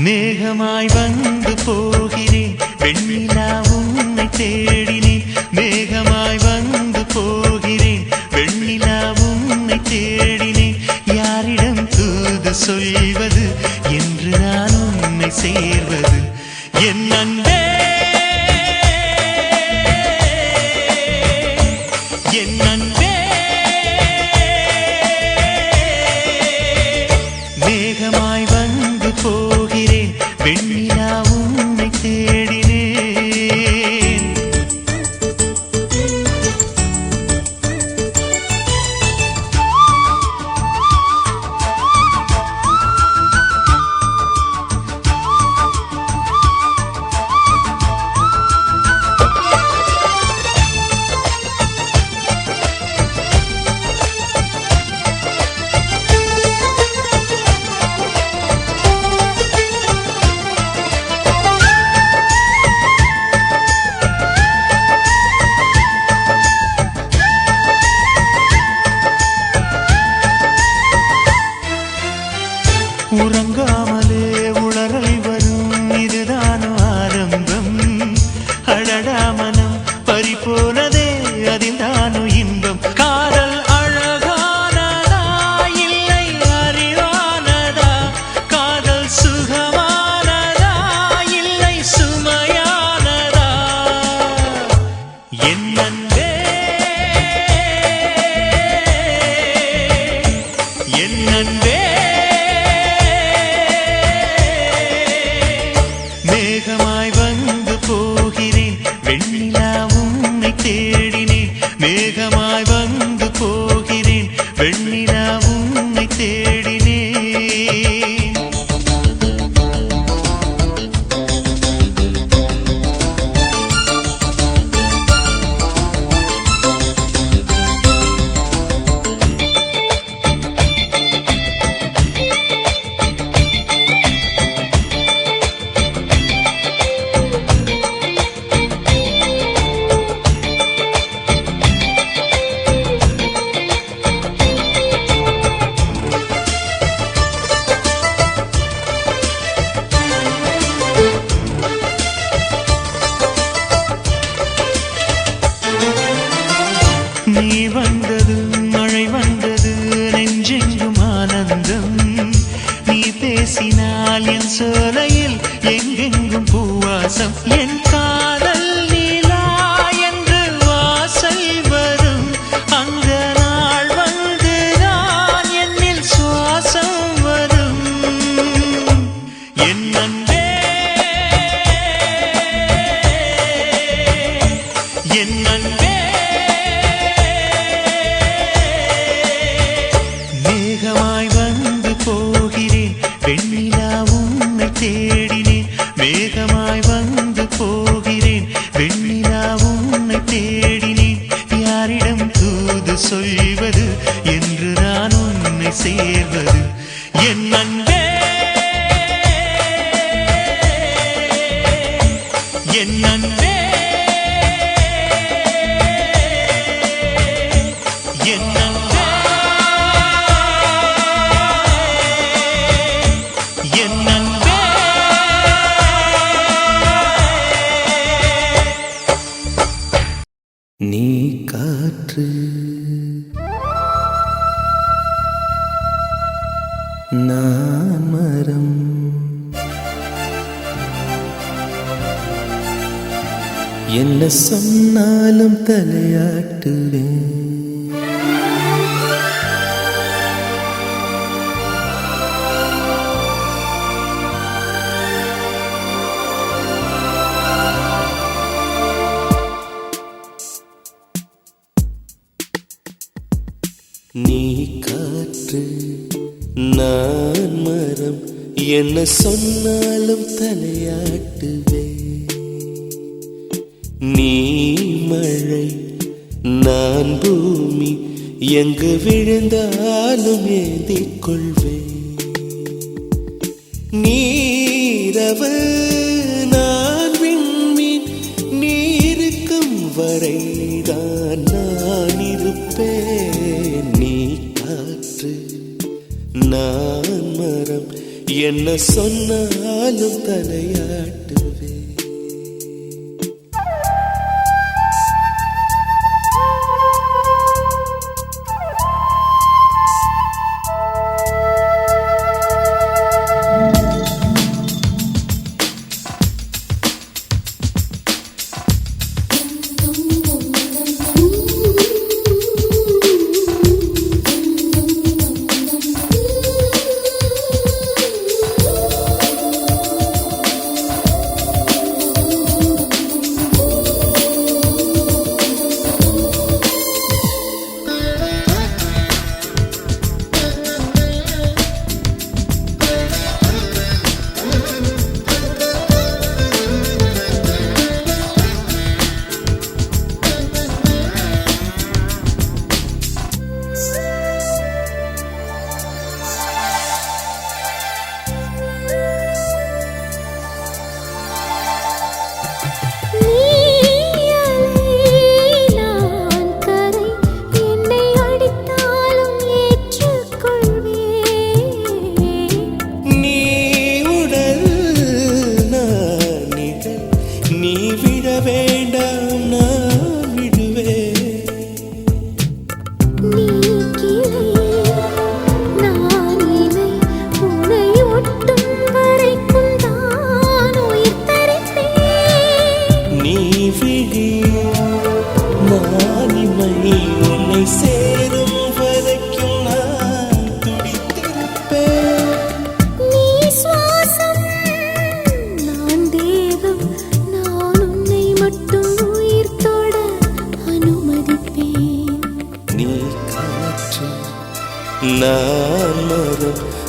மேகமாய் வந்து போகிறேன் வெண்ணிலா உன்னை தேடினேன். மேகமாய் வந்து போகிறேன் வெண்ணிலா உன்னை தேடினேன். யாரிடம் தூது சொல்வது என்று நானும் உன்னை சேர்வது என் அன்பே என் அன்பே வேகமாய் வந்து போகிறேன் வெண்ணிலா உன்னை தேடினேன் உறங்காமலே உளறல் வரும் இதுதான் ஆரம்பம் அழடா மனம் பறிபோனதே அதில் தானும் இன்பம் காதல் அழகானதா இல்லை அறிவானதா காதல் சுகமானதா இல்லை சுமையானதா என் அன்பே என் அன்பே மேகமாய் வந்து போகிறேன் வெண்ணிலா உன்னை தேடினேன் மேகமாய் வந்து போகிறேன் வெண்ணிலா உன்னை தேடினேன் நீ வந்தது மழை வந்தது நெஞ்செங்கும் ஆனந்தம் நீ பேசினால் என் சோலையில் எங்கெங்கும் பூவாசம் என் காதல் நீலா என்று வாசல் வரும் அந்த நாள் வந்துதான் என்னில் சுவாசம் வரும் என் அன்பே என் அன்பே மேகமாய் வந்து போகிறேன் வெண்ணிலா உன்னை தேடினேன் மேகமாய் வந்து போகிறேன் வெண்ணிலா உன்னை தேடினேன் யாரிடம் தூது சொல்வது என்று நான் உன்னை சேர்வது என் அன்பே என் அன்பே என் அன்பே என் அன்பே நீ காற்று நான் மரம் என்ன சொன்னாலும் தலையாட்டுவேன் நீ காற்று நான் மரம் என்ன சொன்னாலும் தலையாட்டுவே நீ மழை நான் பூமி எங்கு விழுந்தாலும் ஏந்திக் கொள்வேன் நீரவு நான் விண்மீன் நீருக்கும் வரைதான் நான் இருப்பேன் நீ காற்று நான் மரம் என்ன சொன்னாலும் தலையாட்டுவே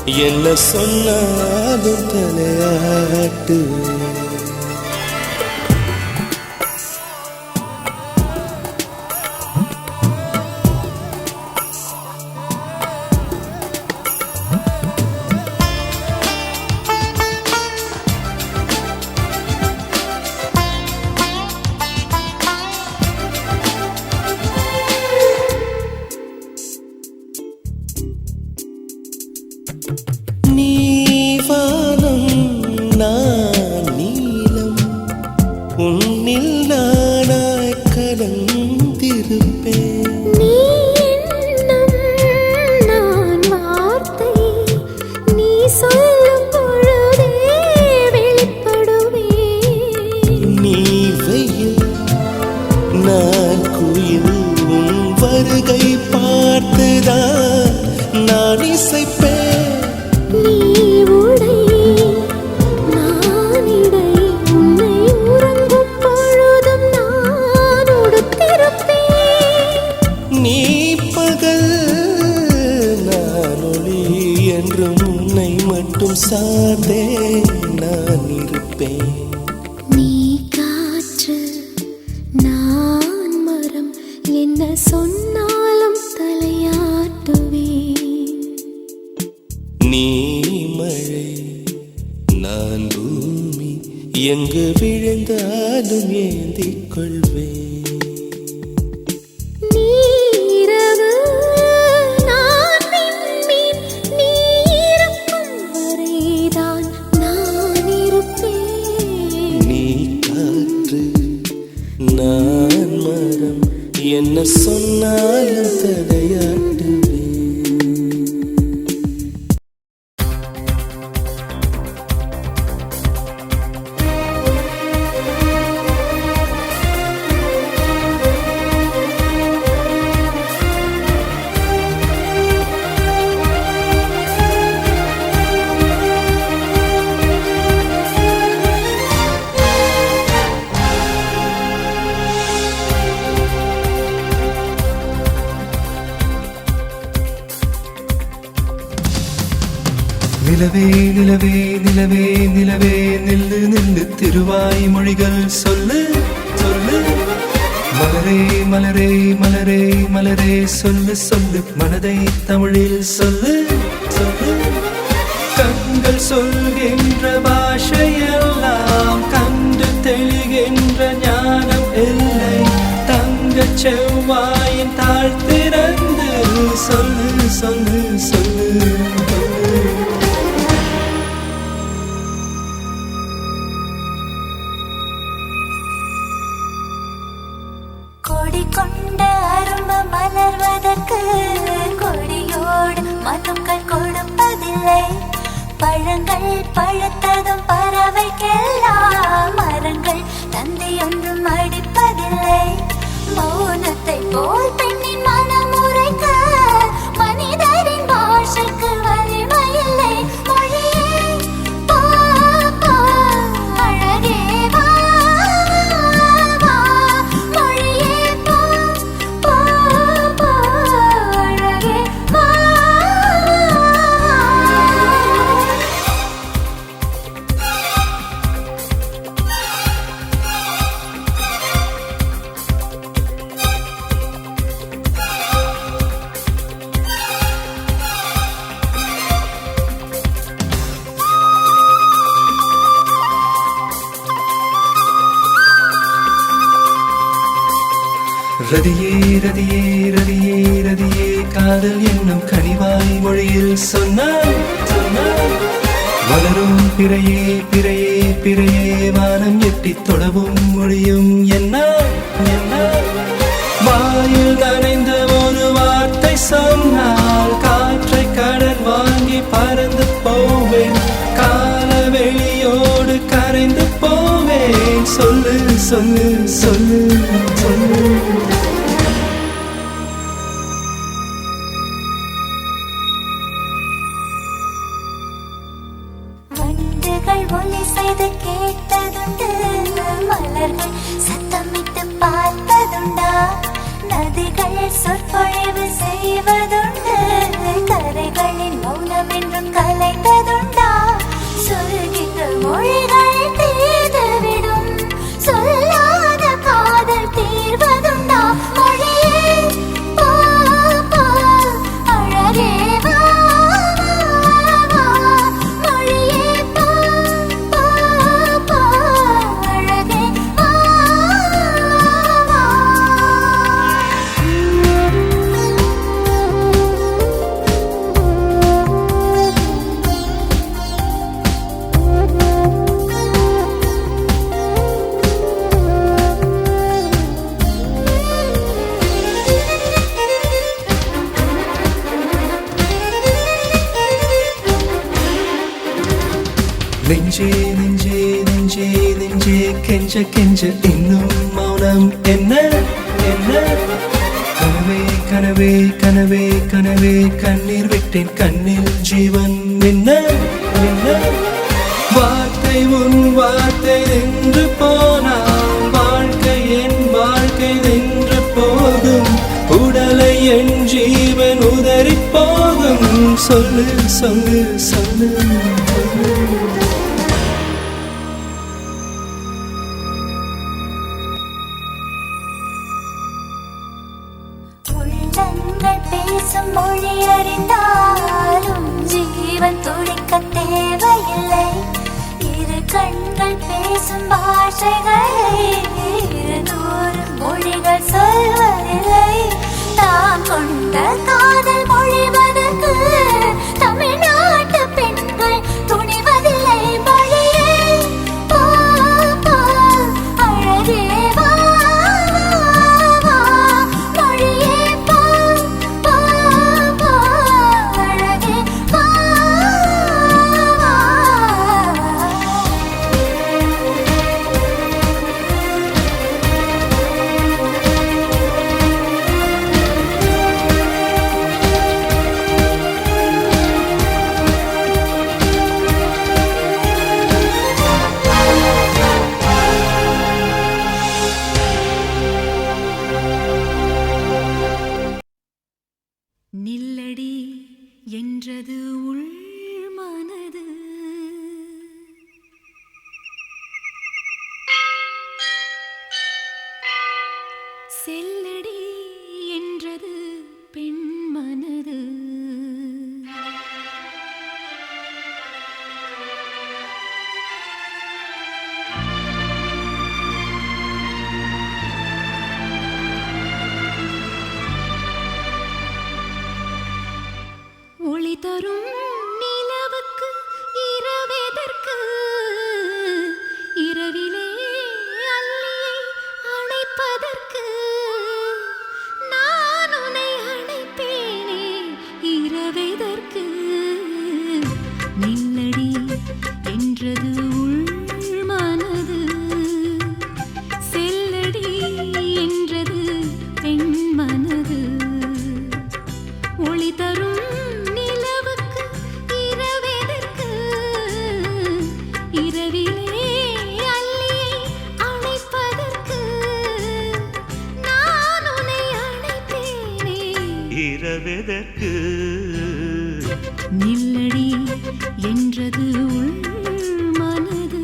என்ன சொன்னாலும் தலையாட்டு. நீ வானம் நான் நீலம், உன்னில் நானாய் கலந்திருப்பேன். நீ எண்ணம் நான் வார்த்தை, நீ சொல்லும் பொழுதே வெளிப்படுவேன். நீ வெயில் நான் குயில், உன் வருகை பார்த்துதான் நான் இசைப்பேன். நீ உடை நான் இடை, உன்னை உறங்கும் பொழுதும் நான் உடுத்திருப்பேன். நீ பகல் நான் ஒளி என்றும் உன்னை மட்டும் சார்ந்தே நான் இருப்பேன். நீ காற்று நான் மரம், என்ன சொன்னாலும் தலையாட்டுவேன். நீ மழை நான் பூமி, எங்கு விழுந்தாலும் ஏந்திக் கொள்வேன். நீரவு நான் விண்மீன், நீ இருக்கும் வரைதான் நான் இருப்பேன். நீ காற்று நான் மரம், என்ன சொன்னாலும் தலையாட்டுவேன். நிலவே நிலவே நிலவே நிலவே நில்லு நில்லு, திருவாய் மொழிகள் சொல்லு சொல்லு. மலரே மலரே மலரே மலரே சொல்லு சொல்லு, மனதை தமிழில் சொல்லு சொல்லு. கண்கள் சொல்கின்ற பாஷையெல்லாம் கண்டு தெளிகின்ற ஞானம் இல்லை. தங்கச் செவ்வாயின் தாழ்த்திறந்து சொல்லு சொல்லு சொல்லு. கொடி கொண்ட அரும்பு மலர்வதற்கு கொடியோடு மதுக்கள் கொடுப்பதில்லை. பழங்கள் பழுத்ததும் பறவைக்கெல்லாம் மரங்கள் தந்தை ஒன்றும் அடிப்பதில்லை. மௌனத்தை போல் பெண்ணின் மனம் உரைக்க மனிதரின் பாஷைக்கு வலிமையில்லை. மொழியே போ போ, அழகே வா வா. மொழியே போ போ போ, அழகே வா. ரதியே ரதியே ரதியே ரதியே, காதல் என்னும் கனிவாய் மொழியில் சொன்னாய் சொன்னாய். வளரும் பிறையே பிறையே பிறையே, வானம் எட்டி தொடவும் மொழியும் என்ன என்ன. வாயில் நனைந்த ஒரு வார்த்தை சொன்னால் காற்றை கடன் வாங்கி பறந்து போவேன். காலவெளியோடு கரைந்து போவேன். சொல்லு சொல்லு சொல்லு சொல்லு. வண்டுகள் ஒலி செய்து கேட்டதுண்டு, மலர்கள் சத்தமிட்டு பார்த்ததுண்டா. நதிகள் சொற்பொழிவு செய்வதுண்டு கரைகளின் மௌனம் என்றும் கலைந்ததுண்டா சொல்கின்ற மொழிகள் தீர்ந்துவிடும் சொல்லாத காதல் தீர்வதுண்டா மொழியே போ போ அழகே வா வா மொழியே போ போ போ அழகே வா வா நெஞ்சே நெஞ்சே நெஞ்சே நெஞ்சே கெஞ்ச கெஞ்ச இன்னும் மௌனம் என்ன என்ன கனவே கனவே கனவே கனவே கண்ணீர் விட்டேன் கண்ணில் ஜீவன் என்ன என்ன வார்த்தை உன் வார்த்தை நின்று போனால் வாழ்க்கை என் வாழ்க்கை நின்று போகும் உடலை என் ஜீவன் உதறி போகும் சொல்லு சொல்லு சொல்லு சொல்லு உள்ளங்கள் பேசும் மொழி அறிந்தாலும் ஜீவன் துடிக்க தேவையில்லை இரு கண்கள் பேசும் பாஷைகளை இருநூறு மொழிகள் சொல்வதில்லை நாம் கொண்ட காதல் மொழிவதற்கு தமிழ்நாட்டு பெண்கள் துணிவதில்லை மொழியே போ போ அழகே வா வா மொழியே போ போ போ அழகே வா வா நில்லடி என்றது உள் மனது செல்லடி என்றது பெண் மனது ஒளி தரும் நிலவுக்கு இரவெதற்கு இரவிலே அல்லியை அணைப்பதற்கு நான் உன்னை அணைப்பேனே இரவெதற்கு நில்லடி என்றது உள் மனது செல்லடி என்றது பெண் மனது ஒளி தரும் நிலவுக்கு இரவெதற்கு இரவிலே அல்லியை அணைப்பதற்கு நான் உன்னை அணைப்பேனே இரவெதற்கு நில்லடி என்றது உள் மனது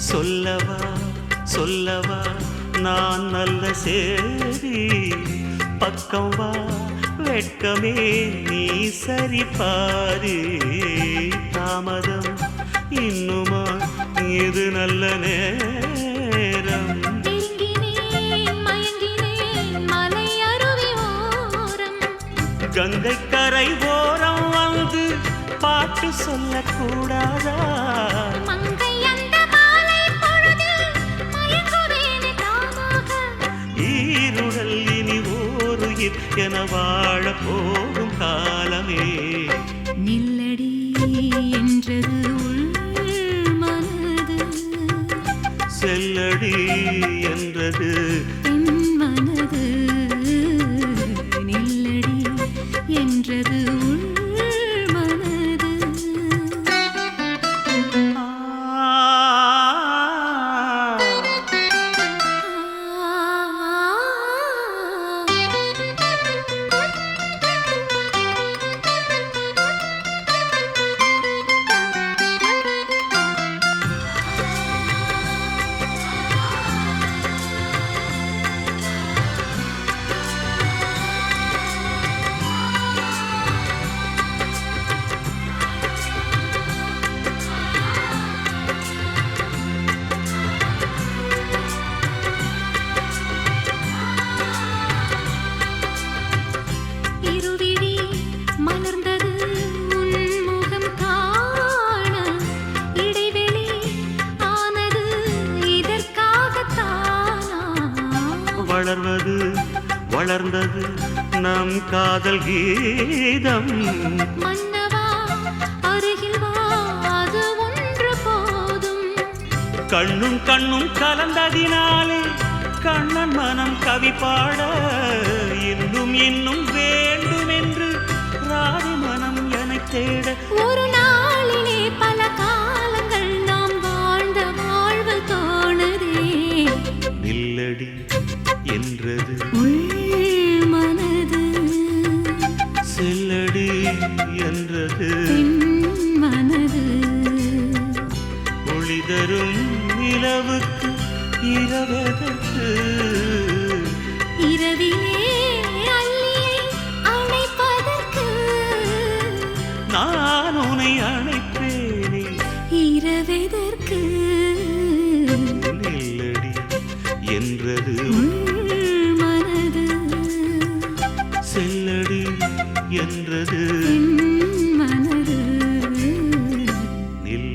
சொல்லவா சொல்லவா நான் நல்ல சேரி பக்கம் வா வெட்கமே நீ சரி பாரு தாமதம் இன்னுமா இது நல்ல நேரம் மயங்கினேன் கங்கை கரை ஓரம் வந்து பாட்டு சொல்லக்கூடாதா? மங்கை அந்த மாலை பொழுதில் மயங்குவேனே தாமாக. ஈருடல் இனி ஓருயிர் என வாழ போகும் காலமே. நில்லடி என்றது உள் மனது, செல்லடி என்றது என் மனது. நில்லடி என்றது உள் மனது. ஆ. இருவிழி மலர்ந்தது உன் முகம் காண, இடைவெளி ஆனது இதற்காகத்தானா? வளர்வது வளர்ந்தது நம் காதல் கீதம். மன்னவா அருகில் வா, அது ஒன்று போதும். கண்ணும் கண்ணும் கலந்ததினாலே கண்ணன் மனம் கவி பாட, இன்னும் இன்னும் வேண்டும் என்று ராதி மனம் எனத் தேட. ஒரு நாளிலே பல காலங்கள் நாம் வாழ்ந்த வாழ்வு தோணுதே. நில்லடி என்றது உள் மனது, செல்லடி என்றது என் மனது. ஒளி தரும் நிலவுக்கு இரவெதற்கு? இரவிலே அள்ளியை அணைப்பதற்கு, நான் உன்னை அணைப்பேனே. இரவெதற்கு? நில்லடி என்றது உள் மனது, செல்லடி என்றது என் மனது. நில்.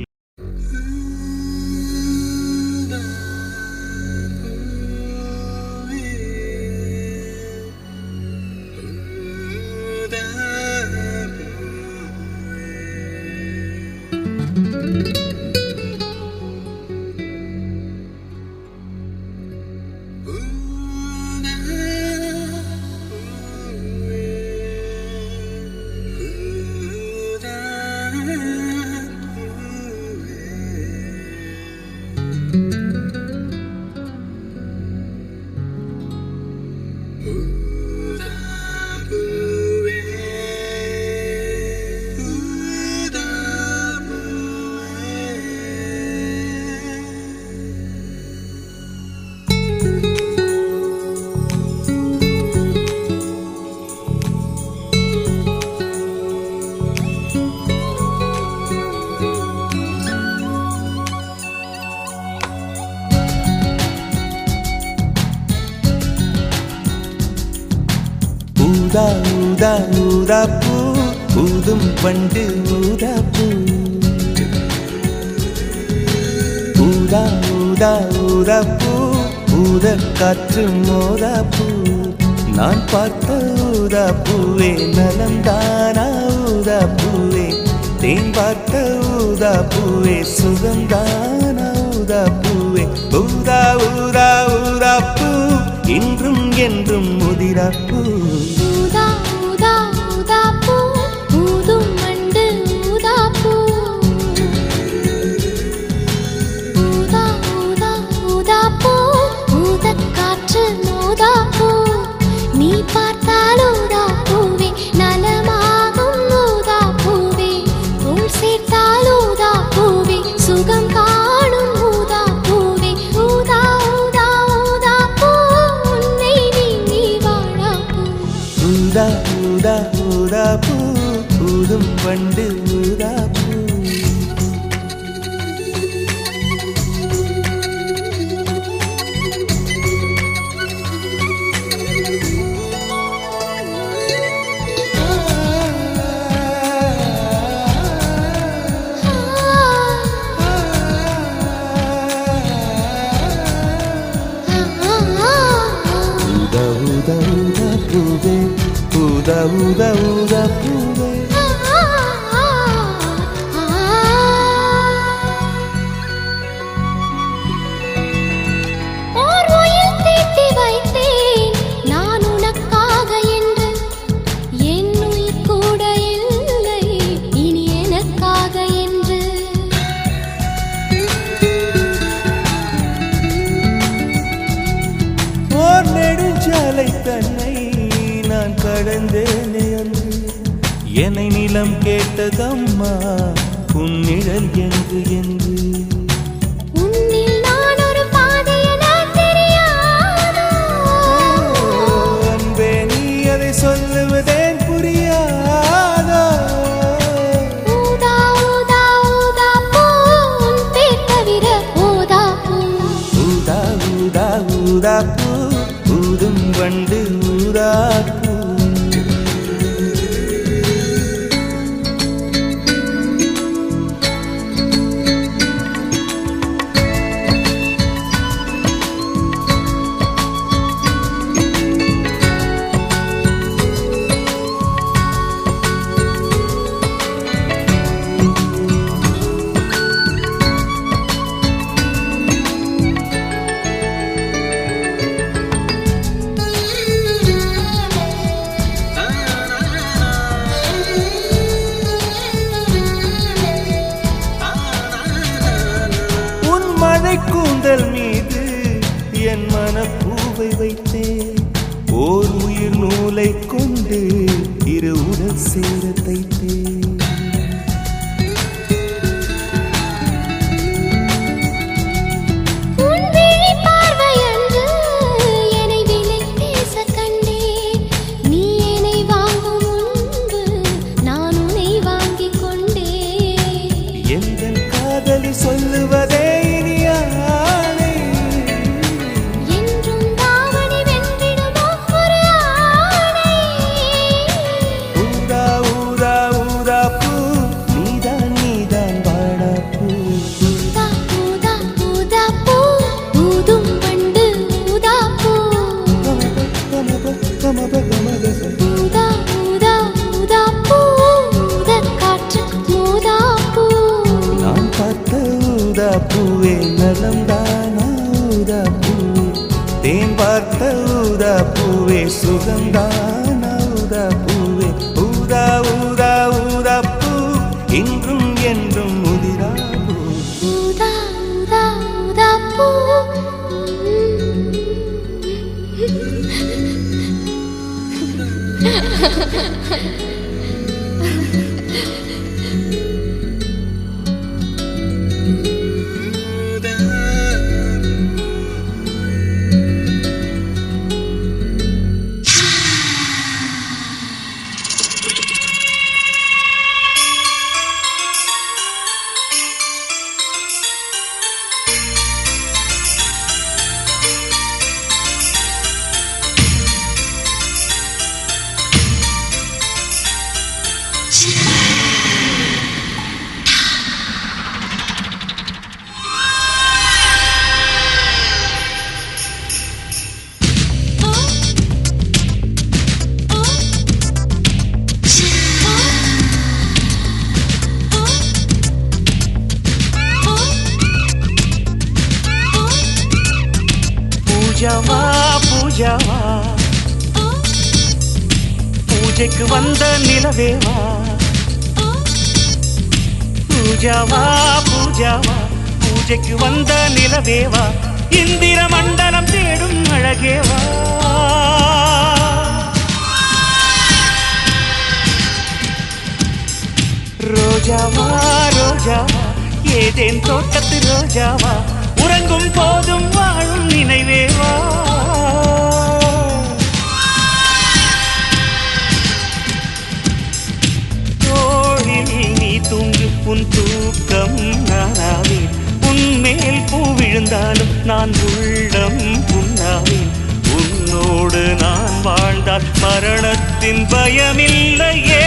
ஊதா ஊதா ஊதா பூ, ஊதும் பண்டு ஊதா பூ. ஊதா ஊதா ஊதா பூ, ஊத காற்று மோதா பூ. நான் பார்த்த ஊதா பூவே நலந்தானா ஊதா பூவே. தேன் பார்த்த ஊதா பூவே சுகந்தானா ஊதா பூவே. ஊதா ஊதா ஊதா பூ, இன்றும் என்றும் முதிரா பூ. ஊதா ஊதா ஊதா பூ, ஊதும் மண்டு ஊதா பூ. ஊதா ஊதா ஊதா பூ, ஊதக் காற்று மோதா பூ. நீ பார்த்தால் ஊதா பூவே நலமாகும் ஊதா பூவே. தோள் சேர்த்தால் ஊதா பூவே சுகம் காணும் ஊதா பூவே. ஊதா ஊதா ஊதா பூ, உன்னை நீங்கி வாழா பூ. ஊதா ஊதா ஊதா பூ, ஊதும் பண்டு ஊதா பூ. ஆ ஊதா ஊதா பூவே ஓர் உயிர் தீட்டி வைத்தேன் நான் உனக்காக என்று என் உயிர் கூட இல்லை இனி எனக்காக என்று ஓர் நெடுஞ்சாலை தன்னை நான் கடந்தேனே அன்று என்னை நிலம் கேட்டதம்மா உன் நிழல் என்று என்று உன்னில் நான் ஒரு பாதை என தெரியாதோ அன்பே நீ அதை சொல்லுவதேன் புரியாதோ ஊதா ஊதா ஊதா பூ உன் பேர் தவிர ஊதா பூ ஊதா ஊதா ஊதா பூ ஊதும் வண்டு ஊதா பூ உன் மழை கூந்தல் மீது என் மனப்பூவை வைத்தேன் ஓர் உயிர் நூலை கொண்டு இரு உடல் சேர தைத்தேன் உன் விழி பார்வை அன்று என்னை விலை பேச கண்டேன் நீ என்னை வாங்கும் முன்பு நான் உன்னை வாங்கிக் கொண்டேன் எங்கள் காதலி சொல்லுவதே இனியானே என்றும் தாவணி வென்றிடுமோ ஒரு ஆணை ஊதா ஊதா ஊதா பூ நீதான் நீதான் வாடா பூ ஊதா ஊதா ஊதா பூ ஊதும் வண்டு ஊதா பூ ஊதா ஊதா ஊதா பூ ஊதக் காற்று ஊதா பூ நான் பார்த்த ஊதா பூவே நலம்தானா ஊதா பூவே தேன் பார்த்த ஊதா பூவே சுகம்தானா ஊதா பூவே ஊதா ஊதா ஊதா பூ இன்றும் என்றும் முதிரா பூ ஊதா ஊதா ஊதா பூ பூஜாவா பூஜாவா பூஜைக்கு வந்த நிலவேவா பூஜாவா பூஜாவா பூஜைக்கு வந்த நிலவேவா இந்திர மண்டலம் தேடும் அழகேவா ரோஜாவா ரோஜாவா ஏதேன் தோட்டத்து ரோஜாவா உறங்கும் போதும் வாழும் நினைவேவா தோழில் நீ தூங்கு உன் தூக்கம் நானாவேன் உன்மேல் பூ விழுந்தாலும் நான் உள்ளம் புண்ணாவேன் உன்னோடு நான் வாழ்ந்தால் மரணத்தின் பயமில்லையே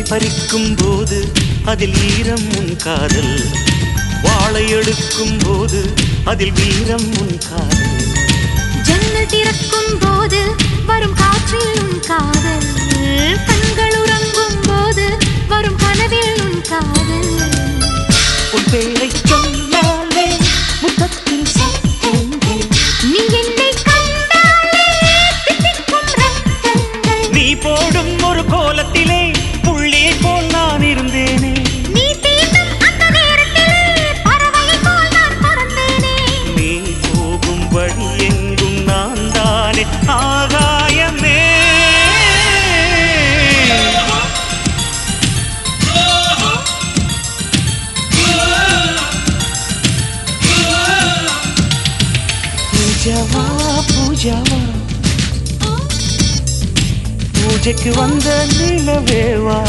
வாய் பறிக்கும் போது அதில் ஈரம் உன் காதல், வாளை எடுக்கும் போது அதில் வீரம் உன் காதல். ஜன்னல் திறக்கும் போது வரும் காற்றில் உன் காதல், கண்கள் உறங்கும் போது வரும் கனவில் உன் காதல். உன் பேரை சொன்னாலே முத்தத்தில் சத்தங்கள், நீ என்னை கண்டாலே தித்திக்கும் ரத்தங்கள். நீ போடும் ஒரு கோலத்திலே புள்ளி போல் நான் இருந்தேனே. நீ தீண்டும் அந்த நேரத்திலே பறவை போல் நான் பறந்தேனே. நீ போகும் வழி எங்கும் நான் தானே ஆகாயமே. பூஜாவா பூஜாவா, பூஜைக்கு வந்த நிலவேவா.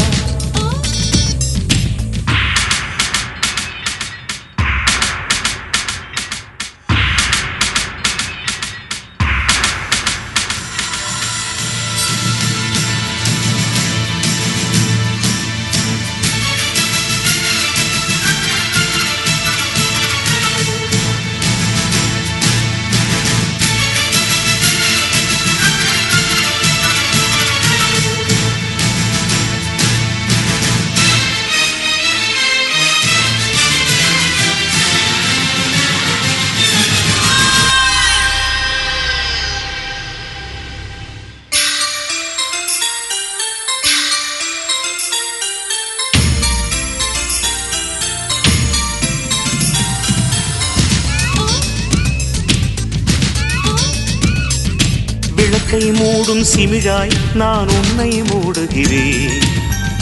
விளக்கை மூடும் சிமிழாய் நான் உன்னை மூடுகிறேன்,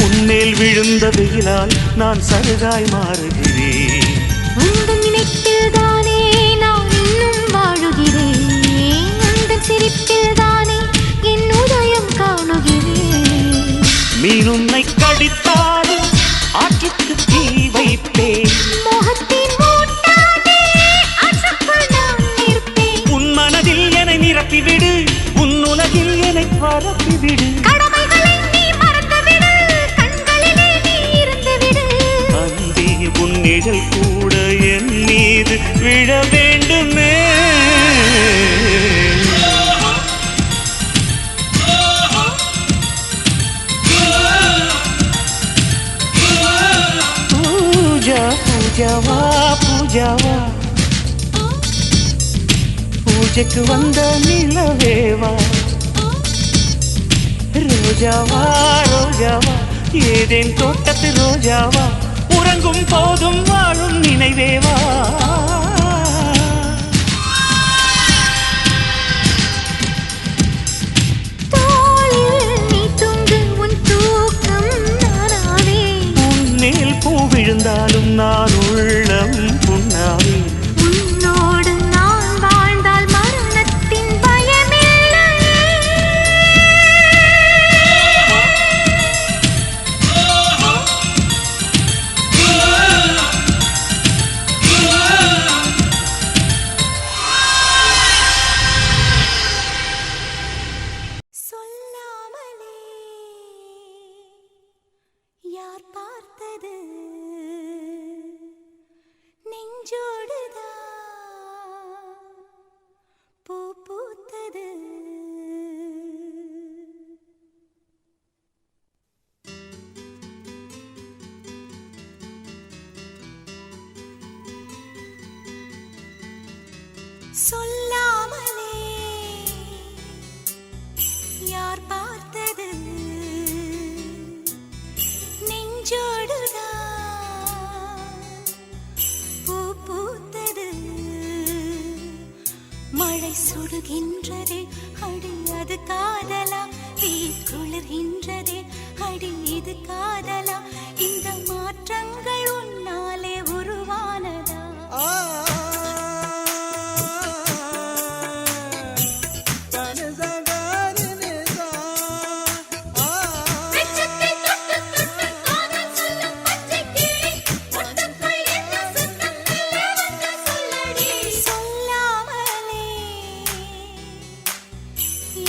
உன்மேல் விழுந்த வெயிலால் நான் சருகாய் மாறுகிறேன். உந்தன் நினைப்பில் தானே நான் இன்னும் வாழுகிறேன், உந்தன் சிரிப்பில் தானே என் உதயம் காணுகிறேன். மீன் உன்னை கடித்தாலும் ஆற்றுக்கு தீ வைப்பேன், மோகத்தின் மூட்டானே ஆற்றுக்குள் நான் நிற்பேன். உன் மனதில் என்னை நிரப்பிவிடு, உன் உலகில் என்னை பரப்பிவிடு. கடமைகளை நீ மறந்துவிடு, கண்களிலே நீ இருந்துவிடு. அன்பே உன் நிழல் கூட என் மீது விழ வேண்டுமே. பூஜா பூஜாவா பூஜாவா, பூஜைக்கு வந்த நிலவேவா. ரோஜாவா ரோஜாவா, ஏதேன் தோட்டத்து ரோஜாவா, உறங்கும் போதும் வாழும் நினைவேவா. தோளில் நீ தூங்கு, உன் தூக்கம் நானாவே. உன்மேல் பூ விழுந்தாலும் நான் உள்ளம் புண்ணாவே. உன்னோடு நான் வாழ்ந்தால் மரணத்தின் பயமில்லை. சொல்லாமலே யார் பார்த்தது நெஞ்சோடுதான் பூ பூத்தது. சொல்லாமலே யார் பார்த்தது நெஞ்சோடுதான் பூ பூத்தது. மழை சுடுகின்றதே அடி அது காதலா, தீ குளிர்கின்றதே அடி இது காதலா, இந்த மாற்றங்கள் உன்னாலே உருவானதா? சொல்லாமலே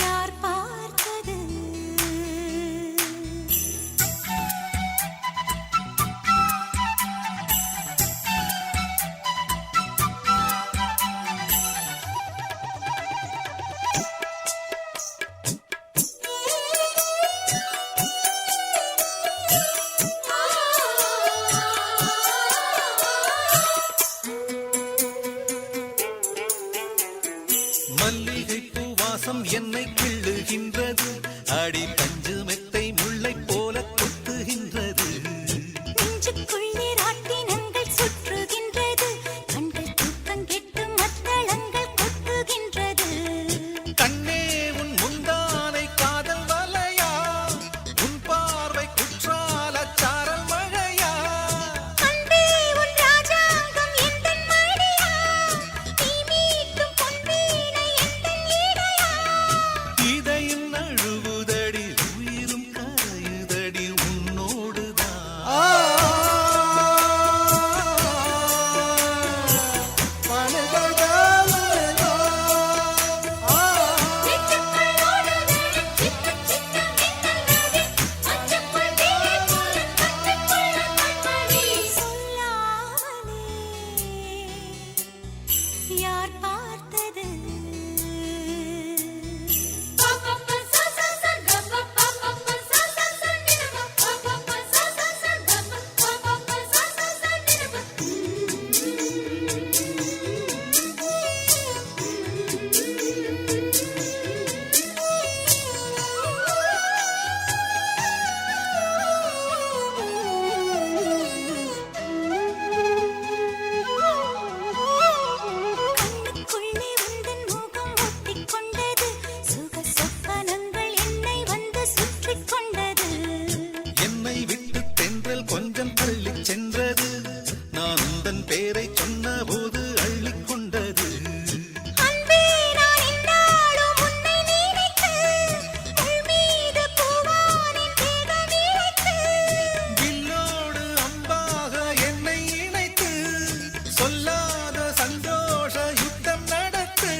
யார் பார்த்தது மல்லிகை பூ வாசம் என்னை கிள்ளுகின்றது அடி பஞ்சு மெத்தை முல்லை போல கொத்துகின்றது நெஞ்சுக்குள்ளே ராட்டினங்கள் சுற்றுகின்றது கண்கள் தூக்கம் கெட்டு மத்தளங்கள் கொட்டுகின்றது கண்ணே உன் முந்தானை காதல் வலையா உன் பார்வை குற்றால சாரல் மழையா அன்பே உன் ராஜாங்கம் எந்தன் மடியா நீ மீட்டும் பொன்வீணை எந்தன் இடையா இதயம் நழுவுதடி உயிரும் கரையுதடி உன்னோடுதான் நெஞ்சுக்குள் ஓடுதடி சின்ன சின்ன மின்னல்களே மஞ்சக்குள் தேயை போல கற்றுக்கொள்ள கண்மணி சொல்லாமலே யார் பார்த்தது கண்ணுக்குள்ளே உந்தன் முகம் ஒட்டிக்கொண்டது சுக சொப்பனங்கள் என்னை வந்து சுற்றிக் கொண்டது என்னை விட்டு தென்றல் கொஞ்சம் தள்ளிச் சென்றது நான் உந்தன் பேரை சொன்ன போது அள்ளிக் கொண்டது அன்பே நான் என்னாலும் உன்னை நினைத்து உள் மீது பூவானின் தேகம் இழைத்து வில்லோடு அம்பாக என்னை இணைத்து சொல்லாத சந்தோஷ யுத்தம் நடத்து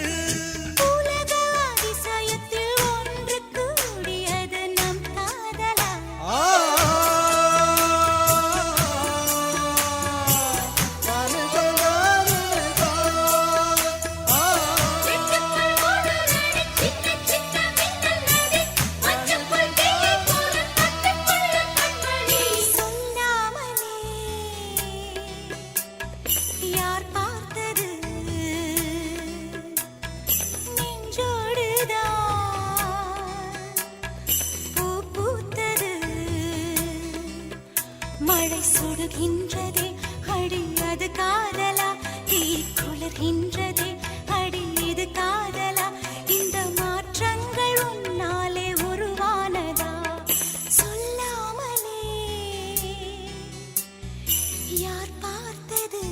உலக அதிசயத்தில் ஒன்று கூடியது நம் காதலா நெஞ்சுக்குள் ஓடுதடி சின்ன சின்ன மின்னல்களே மஞ்சக்குள் தேயை போல கற்றுக்கொள்ள கண்மணி சொல்லாமலே யார் பார்த்தது நெஞ்சோடுதான் பூ பூத்தது மழை சுடுகின்றதே அடி அது காதலா தீ குளிர்கின்றதே அடி இது காதலா இந்த மாற்றங்கள் உன்னாலே உருவானதா சொல்லாமலே யார் பார்த்தது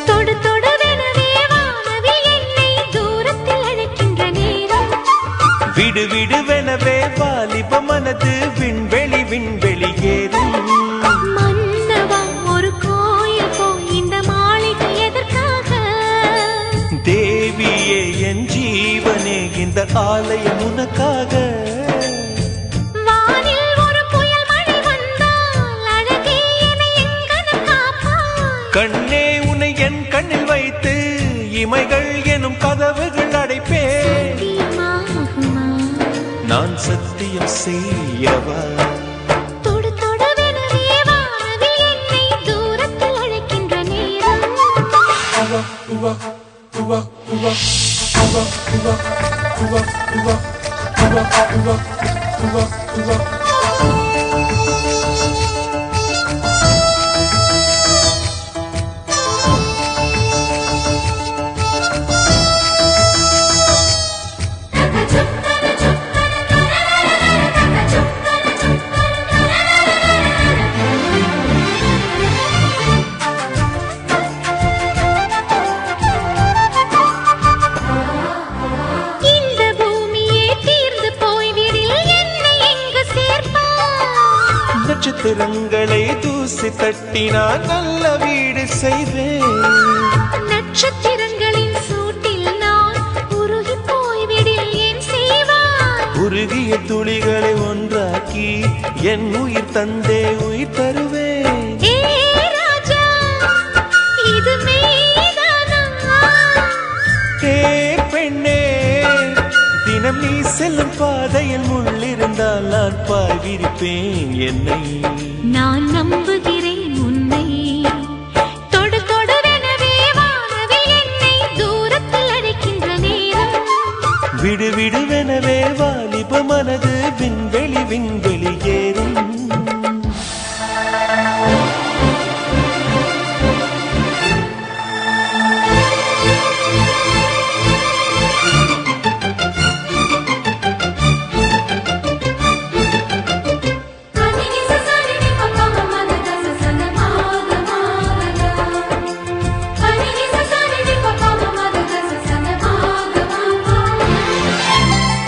தொடு தொடுவெனவே வானவில் என்னை தூரத்தில் அழைக்கின்ற நேரம் விடு விடுவெனவே வாலிப மனது விண்வெளி விண்வெளி ஏறும் மன்னவா ஒரு கோயில் போய் இந்த மாளிகை எதற்காக தேவியே என் ஜீவனே இந்த ஆலயம் உனக்காக வானில் ஒரு புயல் மழை வந்தால் அழகே என்னை எங்கனம் காப்பாய் கண்ணே உன்னை என் கண்ணில் வைத்து இமைகள் எனும் கதவுகள் அடைப்பேன் தீமாகுமா நான் சத்தியம் செய்யவா தொடு தொடுவெனவே வானவில் என்னை தூரத்தில் அழைக்கின்ற நேரம் இந்த பூமியே தீர்ந்து போய்விடில் என்னை எங்கு சேர்ப்பாய் தூசி தட்டினால் நல்ல வீடு செய்வேன். நட்சத்திரங்களின் சூட்டில் நான் உருகி போய்விடில் ஏன் செய்வாய்? உருகிய துளிகளை ஒன்றாக்கி என் உயிர் தந்தே உயிர் தருவேன். ஏ ராஜா, இது மெய்தானா? ஏ பெண்ணே, தினம் நீ செல்லும் பாதையில் முள்ளிருந்தால் நான் பாய் விரிப்பேன் என்னை. நான் நம்புகிறேன் உன்னை. தொடு தொடுவெனவே வானவில் என்னை தூரத்தில் அழைக்கின்ற நேரம். விடு விடுவெனவே வாலிப மனது விண்வெளி விண்வெளி ஏறும்.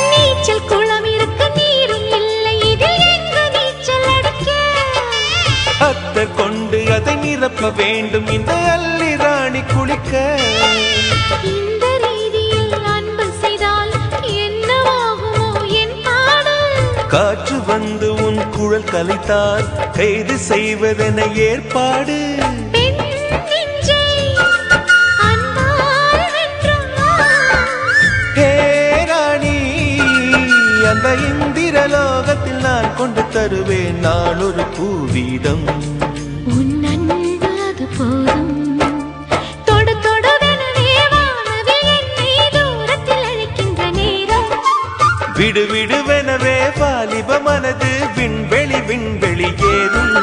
நீச்சல் குளம் இருக்க நீரும் இல்லை, இதில் எங்கு நீச்சல் அடிக்க? அத்தர் கொண்டு அதை நிரப்ப வேண்டும் இந்த அல்லி ராணி குளிக்க. இந்த ரீதியில் அன்பு செய்தால் என்னவாகுமோ என் பாடல்? காற்று வந்து உன் குழல் கலைத்தால் கைது செய்வதென ஏற்பாடு. பெண் நெஞ்சை அன்பால் வென்றாய். ஹே ராணி, அந்த இந்திரலோகத்தில் நான் கொண்டு தருவேன் நான் ஒரு பூவீதம். உன் அன்பு அது போதும். தொடு தொடுவெனவே வானவில் என்னை தூரத்தில் அழைக்கின்ற நேரம். விடு விடுவெனவே வாலிப மனது விண்வெளி விண்வெளி ஏறும்.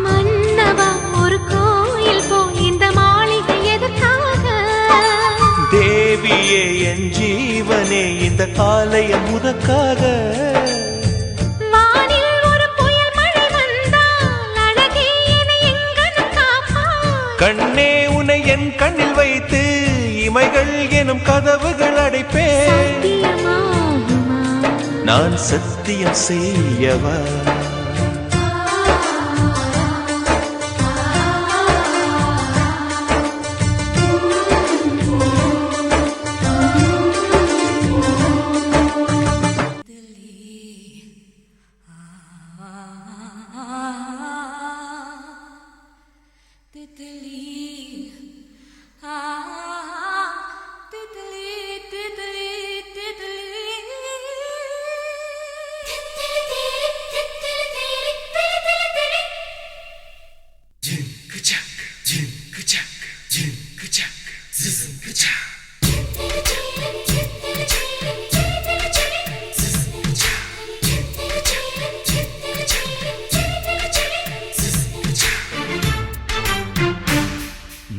மன்னவா, ஒரு கோயில் போல் இந்த மாளிகை எதற்காக? தேவியே என் ஜீவனே, இந்த ஆலயம் உனக்காக. வானில் ஒரு புயல் மழை வந்தால் அழகே என்னை எங்கனம் காப்பாய்? கண்ணே, உன்னை என் கண்ணில் வைத்து இமைகள் எனும் கதவுகள் அடைப்பேன். சத்தியமாகுமா? நான் சத்தியம் செய்யவா?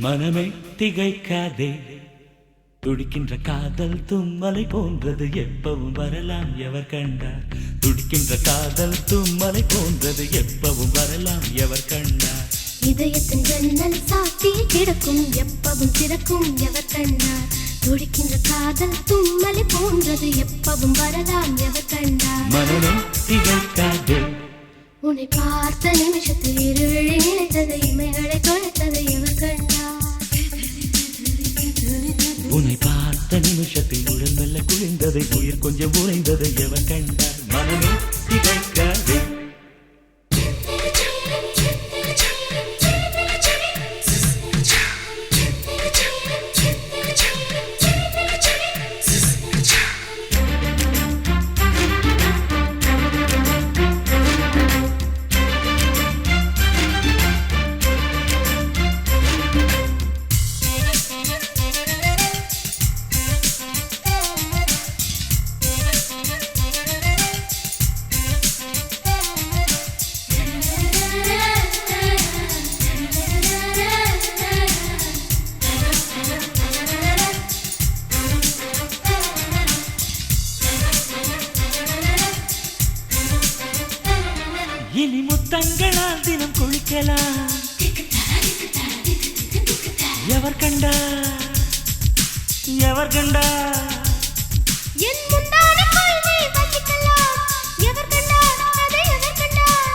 மனமே திகைக்காதே, துடிக்கின்ற காதல் தும்மலை போன்றது எப்பவும் வரலாம் எவர் கண்டார். துடிக்கின்ற காதல் தும்மலை போன்றது எப்பவும் வரலாம் எவர் கண்டார். இதயத்தின் ஜன்னல் சாத்தி கிடக்கும் எப்பவும் திறக்கும் எவர் கண்டார். துடிக்கின்ற காதல் தும்மலை போன்றது எப்பவும் வரலாம் எவர் கண்டார். மனமே திகைக்காதே, உன்னை பார்த்த நிமிஷத்தில் இருவிழி நினைத்தது இமைகளை தொலைத்தது எவர் கண்டார். உன்னை பார்த்த நிமிஷத்தில் உடல் மெல்ல குளிர்ந்ததை உயிர் கொஞ்சம் உறைந்ததை எவர் கண்டார். மனமே திகைக்காதே. இனி முத்தங்களால் தினம் குளிக்கலாம் எவர் கண்டா எவர் கண்டா. என் முந்தான கொள்கை வச்சிக்கலாம் எவர் கண்டார் அதை எவர் கண்டார்.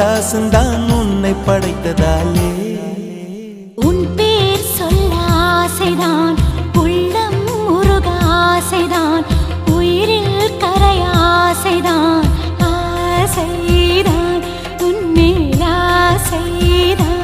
பட்டாசுந்தான் உன்னை படைத்ததாலே. உன் பேர் சொல்ல ஆசைதான், உள்ளம் உருக ஆசைதான், உயிரில் கரைய ஆசைதான், ஆசைதான் உன்மேல் ஆசைதான்.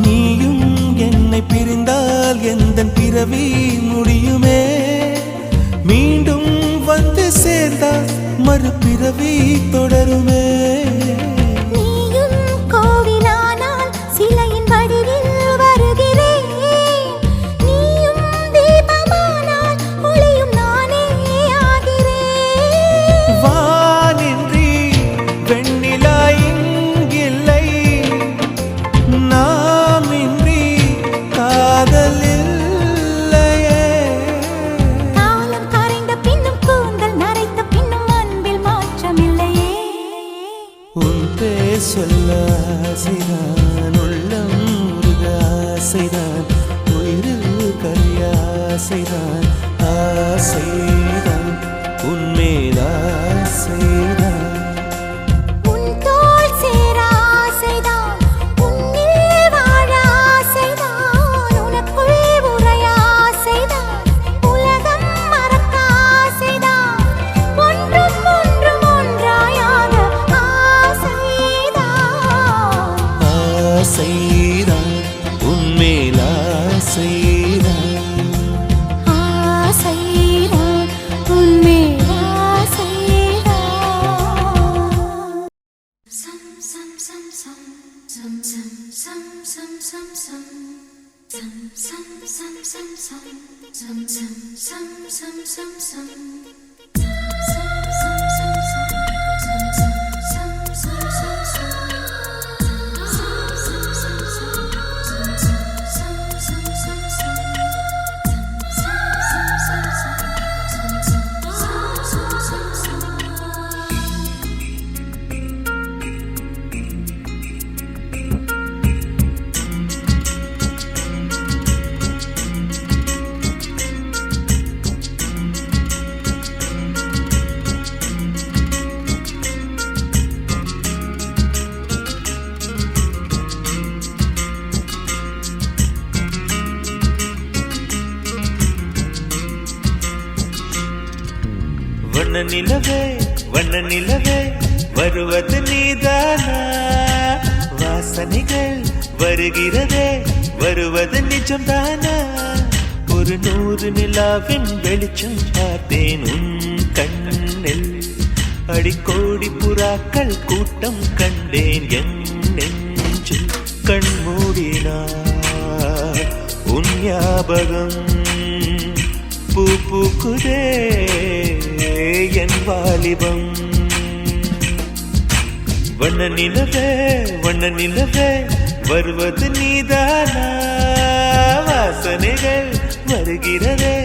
நீயும் என்னை பிரிந்தால் எந்தன் பிறவி முடியுமே, மீண்டும் வந்து சேர்ந்தால் மறுபிறவி தொடருமே. நீயும் கோவிலானால் சிலையின் வடிவில் வருகிறேன், நீயும் தீபமானால் ஒளியும் நானே ஆகிறேன். வானின்றி வெண்ணிலா இங்கில்லை, நாமின்றி காதல் இல்லையே. காலம் கரைந்த பின்னும் கூந்தல் நரைத்த பின்னும் அன்பில் மாற்றமில்லையே. உன் பேர் சொல்ல ஆசைதான், உள்ளம் உருக ஆசைதான், உயிரில் கரிய ஆசைதான், ஆசைதான் உன்மேல் ஆசைதான். உன் தோள் சேர ஆசைதான், உன்னில் வாழ ஆசைதான், உனக்குள் உறைய ஆசைதான், உலகம் மறக்க ஆசைதான், ஒன்றும் ஒன்றும் ஒன்றாயாக ஆசைதான். ஆசைதான் உன்மேல் ஆசைதான். ஆசைதான் உன்மேல் ஆசைதான். வண்ண நிலவே வண்ண நிலவே வருவது நீதானா, வாசனைகள் வருகிறதே வருவது நிஜம்தானா. ஒரு 100 நிலாவின் வெளிச்சம் பார்த்தேன் உன் கண்ணில், அடிக்கோடி புறாக்கள் கூட்டம் கண்டேன் என் நெஞ்சில். கண்மூடினார் உன் ஞாபகம் பூ பூக்குதே என் வாலிபம். வண்ண நிலவே வண்ண நிலவே வருவது நீதானா, வாசனைகள் வருகிறதே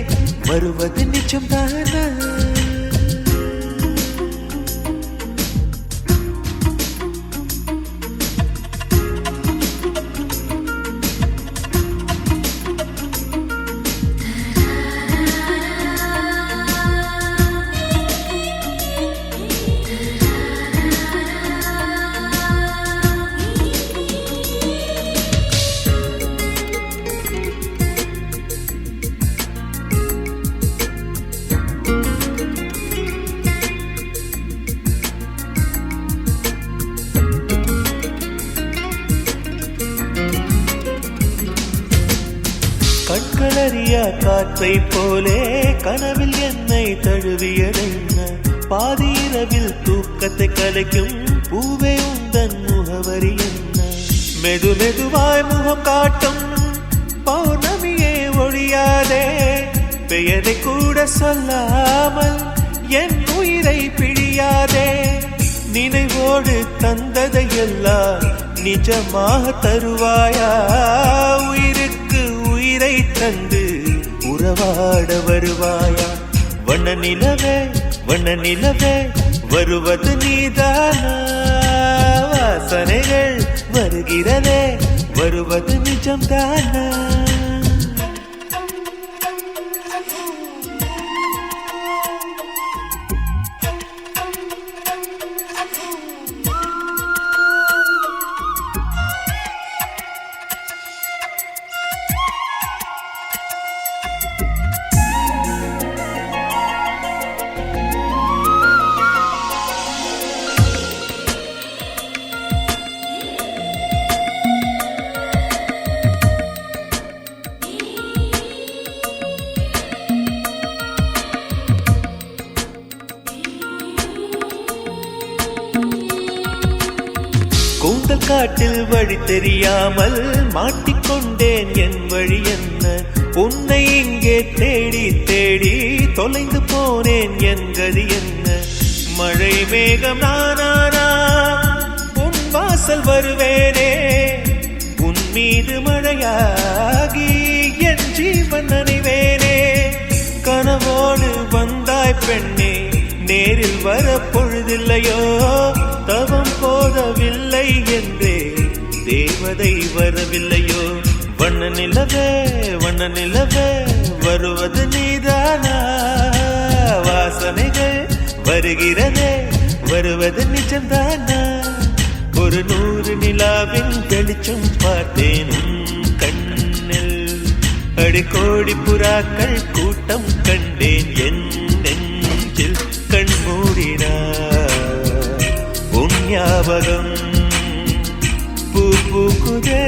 வருவது நிஜம்தானா. கண்களறியா காற்றை போலே கனவில் என்னை தழுவியதென்ன, பாதிரவில் தூக்கத்தை கலைக்கும் பூவே உந்தன் முகவரி என்ன. மெது மெதுவாய் முகம் காட்டும் பௌர்ணமியே ஒழியாதே, பெயரை கூட சொல்லாமல் என் உயிரை பிழியாதே. நினைவோடு தந்ததை எல்லாம் நிஜமாக தருவாயா? உயிருக்கு உயிரை தந்து உறவாட வருவாயா? வண்ண நிலவே வண்ண நிலவே வருவது நீதானா? வாசனைகள் வருகிறதே வருவது நிஜம்தானா? கூந்தல் காட்டில் வழி தெரியாமல் மாட்டிக்கொண்டேன். என் வழி என்ன? உன்னை இங்கே தேடி தேடி தொலைந்து போனேன். என் கதி என்ன? மழை மேகம் நானானா உன் வாசல் வருவேனே. உன் மீது மழையாகி என் ஜீவன் நனைவேனே. கனவோடு வந்தாய் பெண்ணே, நேரில் வர பொழுதில்லையோ? தவம் போதவில்லை என்றே தேவதை வரவில்லையோ? வண்ண நிலவே வண்ண நிலவே வருவது நீதானா? வாசனைகள் வருகிறதே வருவது நிஜம்தானா? ஒரு 100 நிலாவின் வெளிச்சம் பார்த்தேன் உன் கண்ணில். அடிக்கோடி புறாக்கள் கூட்டம் கண்டேன் என் நெஞ்சில். கண் மூடினார் உன் ஞாபகம் பூ பூக்குதே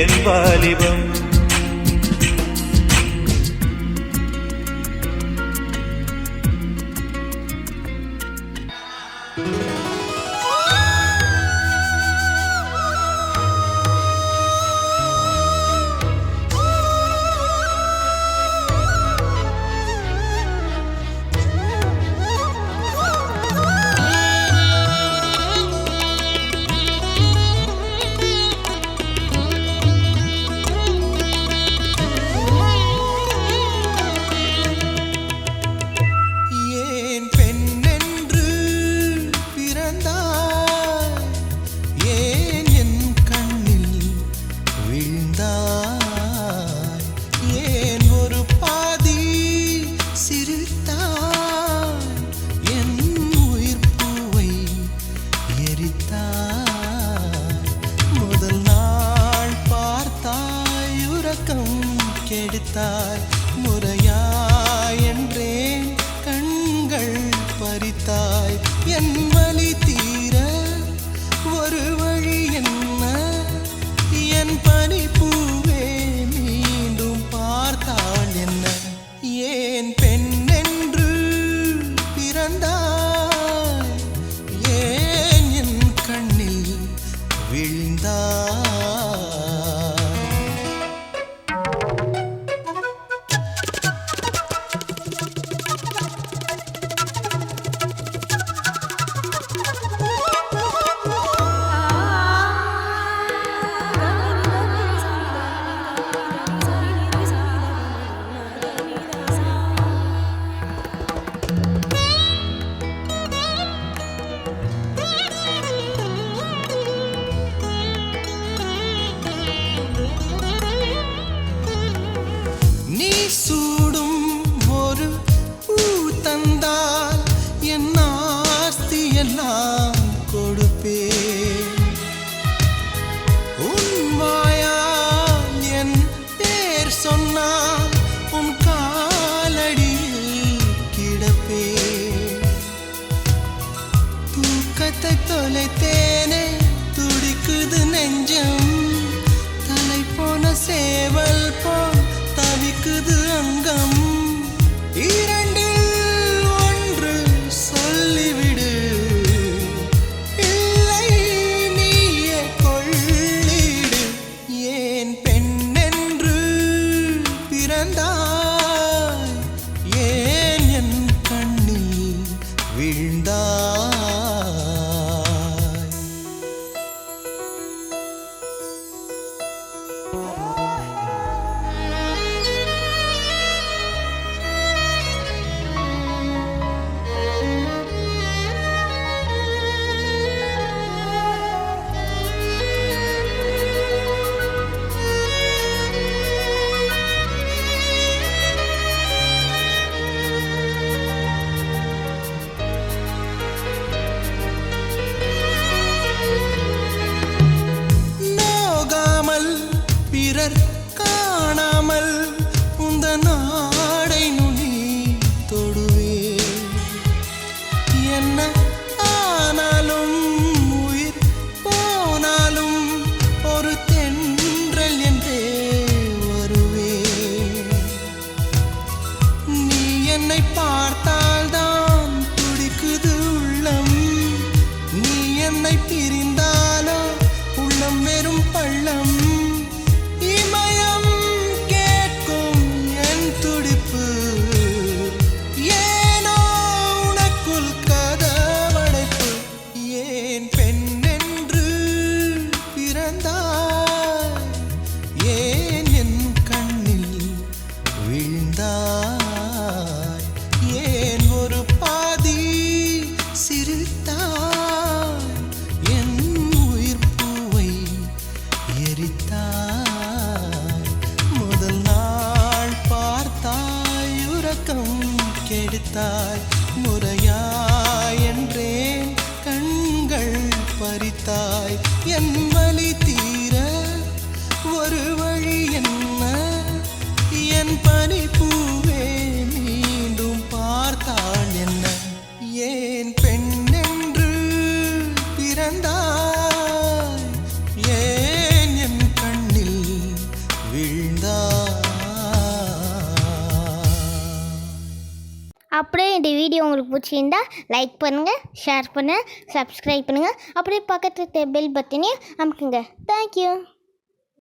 என் வாலிபம். கெடுத்தாய் முறையா என்றேன் கண்கள் பறித்தாய். என் வலி தீர ஒரு வழி என்ன? என் பனி பூவே மீண்டும் பார்த்தாள் என்ன? ஏன் பெண் என்று பிறந்தாய்? ஏன் என் கண்ணில் விழுந்தாய்? கெடுத்தாய் முறையா என்றேன் கண்கள் பறித்தாய் என் வலி தீர ஒரு வழி என்ன என் பனிப்பூவே மீண்டும் பார்த்தாள் என்ன ஏன் பெண் என்று பிறந்தாய் ஏன் என் கண்ணில் விழுந்தாய். அப்படியே இந்த வீடியோ உங்களுக்கு பிடிச்சிருந்தா லைக் பண்ணுங்கள், ஷேர் பண்ணுங்கள், சப்ஸ்கிரைப் பண்ணுங்கள். அப்படியே பக்கத்தில் பெல் பட்டனையும் அமுக்குங்க. தேங்க்யூ.